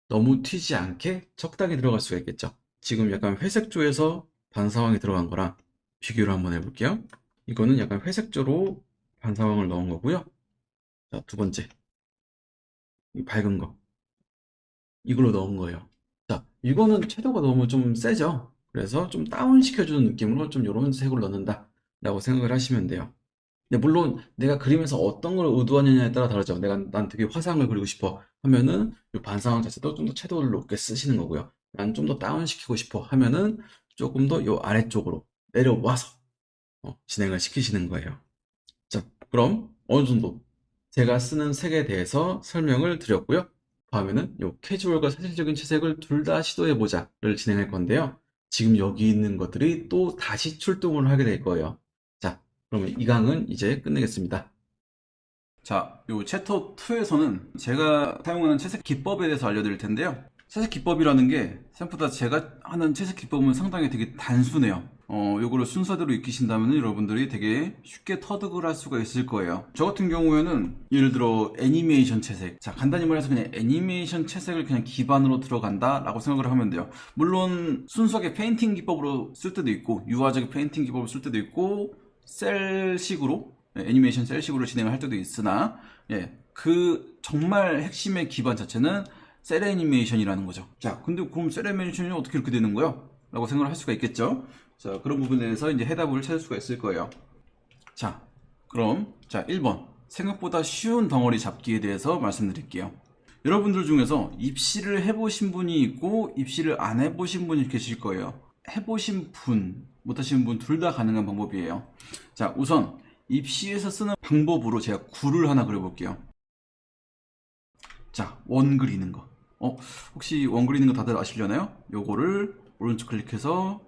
너무 튀지 않게 적당히 들어갈 수가 있겠죠. 지금 약간 회색 쪽에서 반사광이 들어간 거랑 비교를 한번 해볼게요. 이거는 약간 회색조로 반사광을 넣은 거고요. 자, 두 번째, 이 밝은 거. 이걸로 넣은 거예요. 자, 이거는 채도가 너무 좀 세죠? 그래서 좀 다운 시켜주는 느낌으로 좀 이런 색으로 넣는다 라고 생각을 하시면 돼요. 근데 물론 내가 그림에서 어떤 걸 의도하느냐에 따라 다르죠. 난 되게 화사한 걸 그리고 싶어 하면은 이 반사광 자체도 좀 더 채도를 높게 쓰시는 거고요. 난 좀 더 다운 시키고 싶어 하면은 조금 더 요 아래쪽으로 내려와서 진행을 시키시는 거예요. 자, 그럼 어느 정도 제가 쓰는 색에 대해서 설명을 드렸고요. 다음에는 요 캐주얼과 사실적인 채색을 둘 다 시도해보자를 진행할 건데요. 지금 여기 있는 것들이 또 다시 출동을 하게 될 거예요. 자, 그러면 이 강은 이제 끝내겠습니다. 자, 요 챕터 2에서는 제가 사용하는 채색 기법에 대해서 알려드릴 텐데요. 채색 기법이라는 게 생각보다 제가 하는 채색 기법은 상당히 되게 단순해요. 요거를 순서대로 익히신다면 여러분들이 되게 쉽게 터득을 할 수가 있을 거예요. 저 같은 경우에는 예를 들어 애니메이션 채색. 자, 간단히 말해서 그냥 애니메이션 채색을 그냥 기반으로 들어간다 라고 생각을 하면 돼요. 물론 순수하게 페인팅 기법으로 쓸 때도 있고 유화적인 페인팅 기법을 쓸 때도 있고 셀식으로 애니메이션 셀식으로 진행을 할 때도 있으나 그 정말 핵심의 기반 자체는 셀 애니메이션이라는 거죠. 자, 근데 그럼 셀 애니메이션이 어떻게 이렇게 되는 거야? 라고 생각을 할 수가 있겠죠. 자, 그런 부분에 대해서 이제 해답을 찾을 수가 있을 거예요. 자, 그럼 1번 생각보다 쉬운 덩어리 잡기에 대해서 말씀드릴게요. 여러분들 중에서 입시를 해보신 분이 있고 입시를 안 해보신 분이 계실 거예요. 해보신 분, 못하신 분 둘 다 가능한 방법이에요. 자, 우선 입시에서 쓰는 방법으로 제가 구를 하나 그려볼게요. 자, 원 그리는 거. 혹시 원 그리는 거 다들 아시려나요? 요거를 오른쪽 클릭해서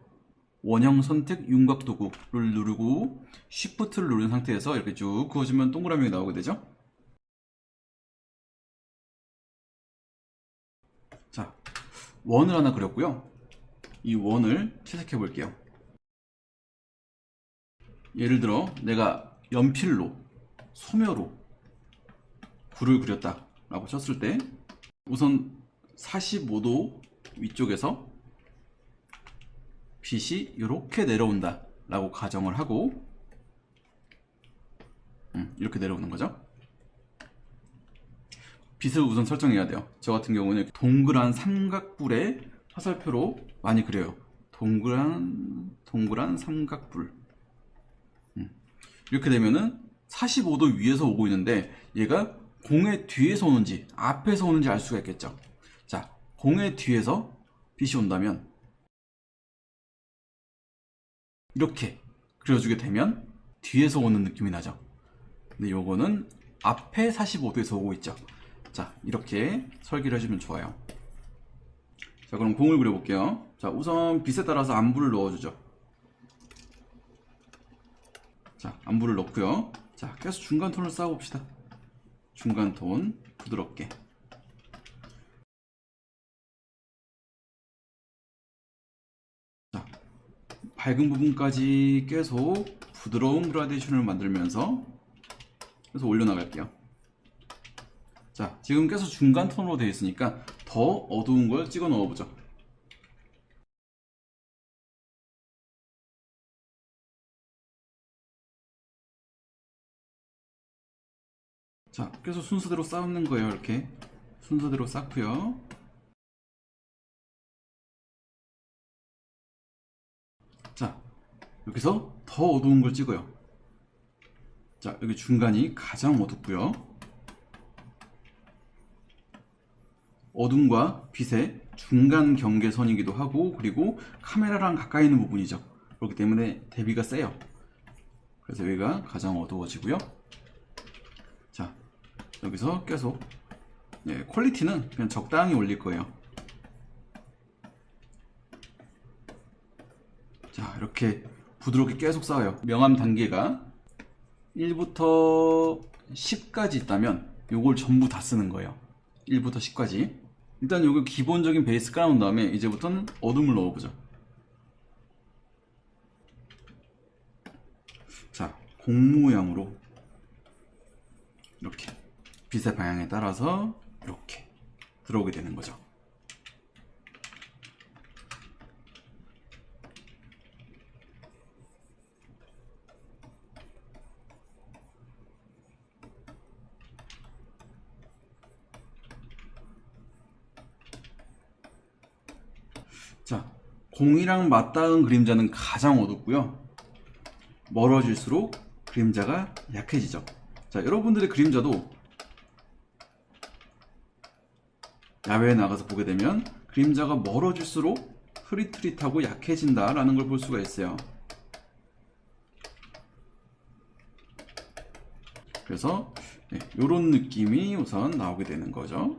원형 선택 윤곽 도구를 누르고 Shift를 누른 상태에서 이렇게 쭉 그어주면 동그라미가 나오게 되죠. 자, 원을 하나 그렸고요. 이 원을 채색해 볼게요. 예를 들어 내가 연필로 소묘로 구를 그렸다 라고 쳤을 때 우선 45도 위쪽에서 빛이 이렇게 내려온다 라고 가정을 하고 이렇게 내려오는 거죠. 빛을 우선 설정해야 돼요. 저 같은 경우는 동그란 삼각불에 화살표로 많이 그려요. 동그란 삼각불. 이렇게 되면은 45도 위에서 오고 있는데 얘가 공의 뒤에서 오는지 앞에서 오는지 알 수가 있겠죠. 자, 공의 뒤에서 빛이 온다면 이렇게 그려주게 되면 뒤에서 오는 느낌이 나죠. 근데 요거는 앞에 45도에서 오고 있죠. 자, 이렇게 설계를 해주면 좋아요. 자, 그럼 공을 그려볼게요. 자, 우선 빛에 따라서 안부를 넣어주죠. 자, 안부를 넣고요. 자, 계속 중간 톤을 쌓아봅시다. 중간 톤 부드럽게. 자, 밝은 부분까지 계속 부드러운 그라데이션을 만들면서 계속 올려나갈게요. 자, 지금 계속 중간 톤으로 되어 있으니까 더 어두운 걸 찍어 넣어보죠. 자, 계속 순서대로 쌓는 거예요. 이렇게 순서대로 쌓고요. 자, 여기서 더 어두운 걸 찍어요. 자, 여기 중간이 가장 어둡고요. 어둠과 빛의 중간 경계선이기도 하고, 그리고 카메라랑 가까이 있는 부분이죠. 그렇기 때문에 대비가 세요. 그래서 여기가 가장 어두워지고요. 자, 여기서 계속 퀄리티는 그냥 적당히 올릴 거예요. 자, 이렇게 부드럽게 계속 쌓아요. 명암 단계가 1부터 10까지 있다면 요걸 전부 다 쓰는 거예요. 1부터 10까지. 일단 요거 기본적인 베이스 깔아놓은 다음에 이제부터는 어둠을 넣어보죠. 자, 공 모양으로 이렇게 빛의 방향에 따라서 이렇게 들어오게 되는 거죠. 자, 공이랑 맞닿은 그림자는 가장 어둡고요. 멀어질수록 그림자가 약해지죠. 자, 여러분들의 그림자도 야외에 나가서 보게 되면 그림자가 멀어질수록 흐릿흐릿하고 약해진다라는 걸 볼 수가 있어요. 그래서 이런 느낌이 우선 나오게 되는 거죠.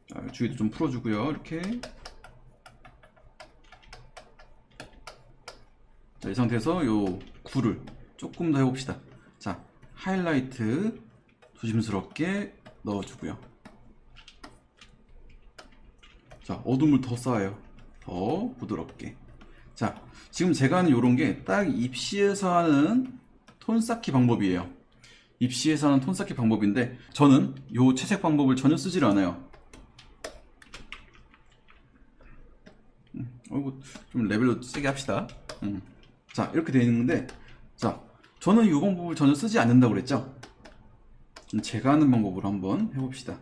자, 주위도 좀 풀어주고요. 이렇게. 자, 이 상태에서 요 굴을 조금 더 해봅시다. 자, 하이라이트 조심스럽게 넣어주고요. 자, 어둠을 더 쌓아요. 더 부드럽게. 자, 지금 제가 하는 요런 게 딱 입시에서 하는 톤 쌓기 방법이에요. 입시에서 하는 톤 쌓기 방법인데, 저는 요 채색 방법을 전혀 쓰질 않아요. 좀 레벨로 세게 합시다. 자, 이렇게 되어 있는데, 자, 저는 이 방법을 전혀 쓰지 않는다고 그랬죠? 제가 하는 방법으로 한번 해봅시다.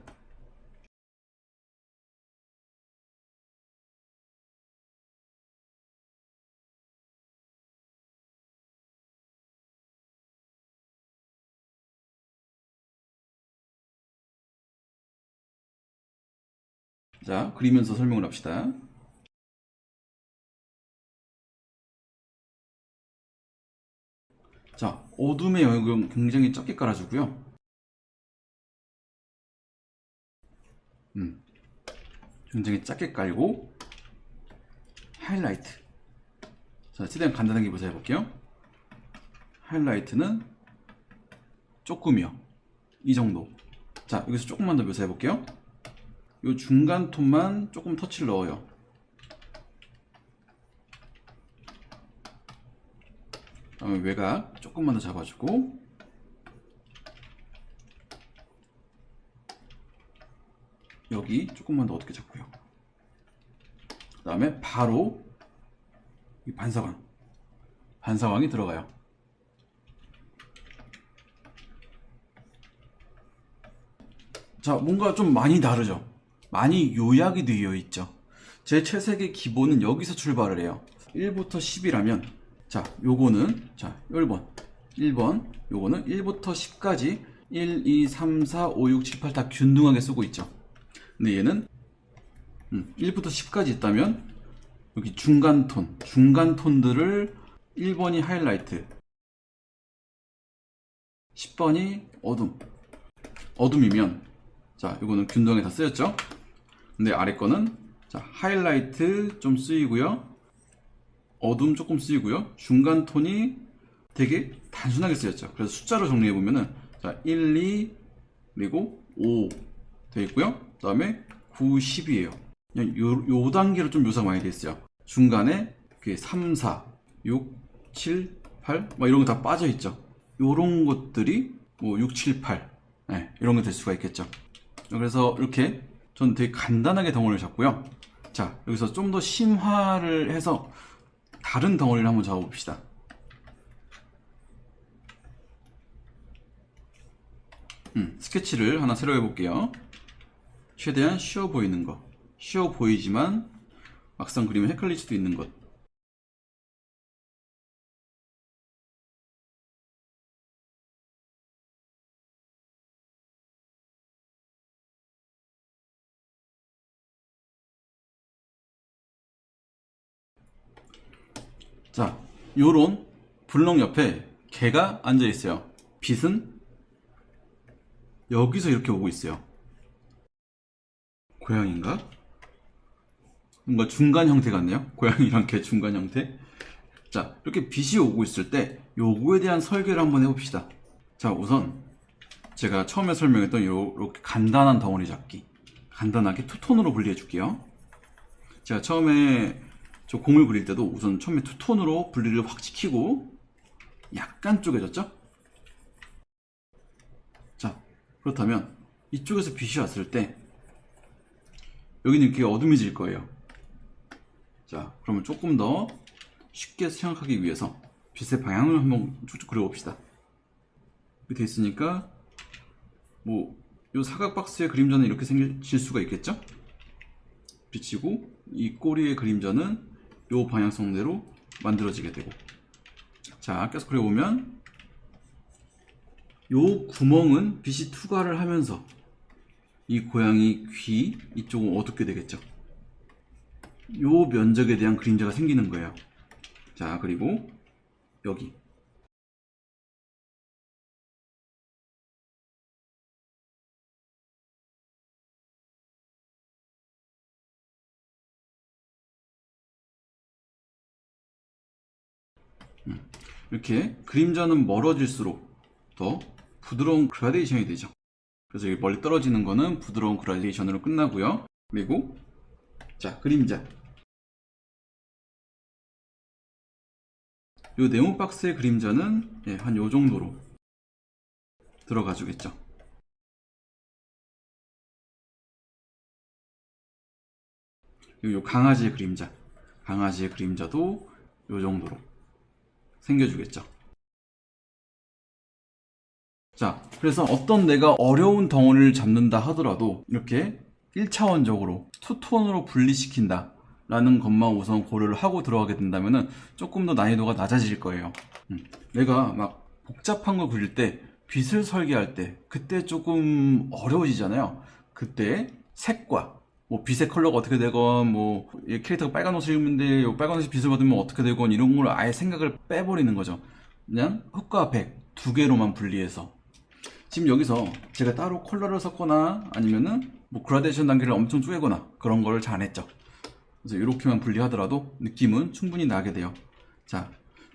자, 그리면서 설명을 합시다. 자, 어둠의 영역은 굉장히 적게 깔아주고요. 굉장히 작게 깔고, 하이라이트. 자, 최대한 간단하게 묘사해 볼게요. 하이라이트는 조금이요. 이 정도. 자, 여기서 조금만 더 묘사해 볼게요. 이 중간 톤만 조금 터치를 넣어요. 그다음에 외곽 조금만 더 잡아주고, 여기 조금만 더 어둡게 잡고요. 그 다음에 바로 이 반사광이 들어가요. 자, 뭔가 좀 많이 다르죠? 많이 요약이 되어 있죠? 제 채색의 기본은 여기서 출발을 해요. 1부터 10이라면, 자, 요거는, 자, 1번, 요거는 1부터 10까지 1, 2, 3, 4, 5, 6, 7, 8 다 균등하게 쓰고 있죠. 근데 얘는 1부터 10까지 있다면 여기 중간 톤들을 1번이 하이라이트, 10번이 어둠이면, 자, 이거는 균등하게 다 쓰였죠. 근데 아래 거는, 자, 하이라이트 좀 쓰이고요, 어둠 조금 쓰이고요, 중간 톤이 되게 단순하게 쓰였죠. 그래서 숫자로 정리해 보면은, 자, 1, 2, 그리고 5 되어 있고요. 그 다음에 9, 10이에요. 그냥 요 단계로 좀 묘사가 많이 되어 있어요. 중간에 3, 4, 6, 7, 8, 막 이런 거 다 빠져 있죠. 요런 것들이 뭐 6, 7, 8, 이런 게 될 수가 있겠죠. 그래서 이렇게 저는 되게 간단하게 덩어리를 잡고요. 자, 여기서 좀 더 심화를 해서 다른 덩어리를 한번 잡아봅시다. 스케치를 하나 새로 해볼게요. 최대한 쉬워 보이는 거. 쉬워 보이지만 막상 그리면 헷갈릴 수도 있는 것. 자, 요런 블럭 옆에 개가 앉아 있어요. 빛은 여기서 이렇게 오고 있어요. 고양인가? 뭔가 중간 형태 같네요. 고양이랑 개 중간 형태. 자, 이렇게 빛이 오고 있을 때 요거에 대한 설계를 한번 해봅시다. 자, 우선 제가 처음에 설명했던 요렇게 간단한 덩어리 잡기, 간단하게 투톤으로 분리해 줄게요. 제가 처음에 저 공을 그릴 때도 우선 처음에 투톤으로 분리를 확 시키고 약간 쪼개졌죠? 자, 그렇다면 이쪽에서 빛이 왔을 때 여기는 이렇게 어둠해질 거예요. 자, 그러면 조금 더 쉽게 생각하기 위해서 빛의 방향을 한번 쭉쭉 그려봅시다. 이렇게 돼 있으니까 뭐 이 사각 박스의 그림자는 이렇게 생길 수가 있겠죠? 비치고 이 꼬리의 그림자는 이 방향성대로 만들어지게 되고, 자, 계속 그려보면 요 구멍은 빛이 투과를 하면서 이 고양이 귀 이쪽은 어둡게 되겠죠. 요 면적에 대한 그림자가 생기는 거예요. 자, 그리고 여기 이렇게 그림자는 멀어질수록 더 부드러운 그라데이션이 되죠. 그래서 여기 멀리 떨어지는 거는 부드러운 그라데이션으로 끝나고요. 그리고 자, 그림자, 요 네모 박스의 그림자는 한 요 정도로 들어가 주겠죠. 그리고 요 강아지의 그림자, 강아지의 그림자도 요 정도로 생겨주겠죠. 자, 그래서 어떤 내가 어려운 덩어리를 잡는다 하더라도 이렇게 1차원적으로 투톤으로 분리시킨다 라는 것만 우선 고려를 하고 들어가게 된다면 조금 더 난이도가 낮아질 거예요. 내가 막 복잡한 걸 그릴 때, 빛을 설계할 때 그때 조금 어려워지잖아요. 그때 색과 뭐 빛의 컬러가 어떻게 되건, 뭐 캐릭터가 빨간 옷을 입는데 요 빨간 옷이 빛을 받으면 어떻게 되건, 이런 걸 아예 생각을 빼버리는 거죠. 그냥 흑과 백 두 개로만 분리해서. 지금 여기서 제가 따로 컬러를 섞거나 아니면은 뭐 그라데이션 단계를 엄청 쪼개거나 그런 거를 잘 안 했죠. 그래서 이렇게만 분리하더라도 느낌은 충분히 나게 돼요. 자,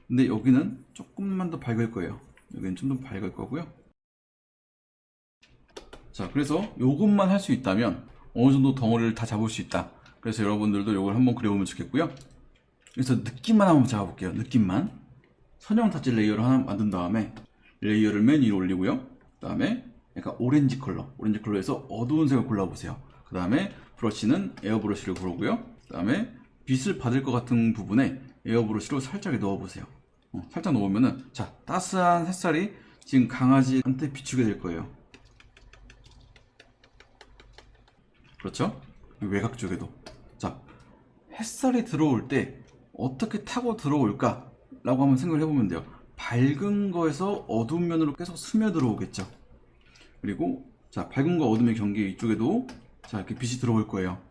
근데 여기는 조금만 더 밝을 거예요. 여기는 좀 더 밝을 거고요. 자, 그래서 요것만 할 수 있다면 어느 정도 덩어리를 다 잡을 수 있다. 그래서 여러분들도 요걸 한번 그려보면 좋겠고요. 그래서 느낌만 한번 잡아볼게요. 느낌만. 선형 타치 레이어를 하나 만든 다음에 레이어를 맨 위로 올리고요. 그 다음에 약간 오렌지 컬러에서 어두운 색을 골라보세요. 그 다음에 브러쉬는 에어 브러쉬를 고르고요. 그 다음에 빛을 받을 것 같은 부분에 에어 브러쉬로 살짝 넣어보세요. 살짝 넣으면은, 자, 따스한 햇살이 지금 강아지한테 비추게 될 거예요. 그렇죠? 외곽 쪽에도. 자, 햇살이 들어올 때 어떻게 타고 들어올까? 라고 한번 생각을 해보면 돼요. 밝은 거에서 어두운 면으로 계속 스며들어 오겠죠. 그리고 자, 밝은 거 어둠의 경계 이쪽에도 자, 이렇게 빛이 들어올 거예요.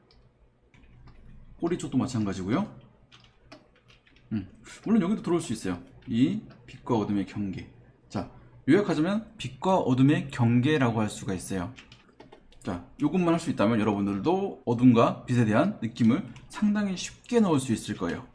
꼬리 쪽도 마찬가지고요. 물론 여기도 들어올 수 있어요. 이 빛과 어둠의 경계. 자, 요약하자면 빛과 어둠의 경계라고 할 수가 있어요. 자, 요것만 할 수 있다면 여러분들도 어둠과 빛에 대한 느낌을 상당히 쉽게 넣을 수 있을 거예요.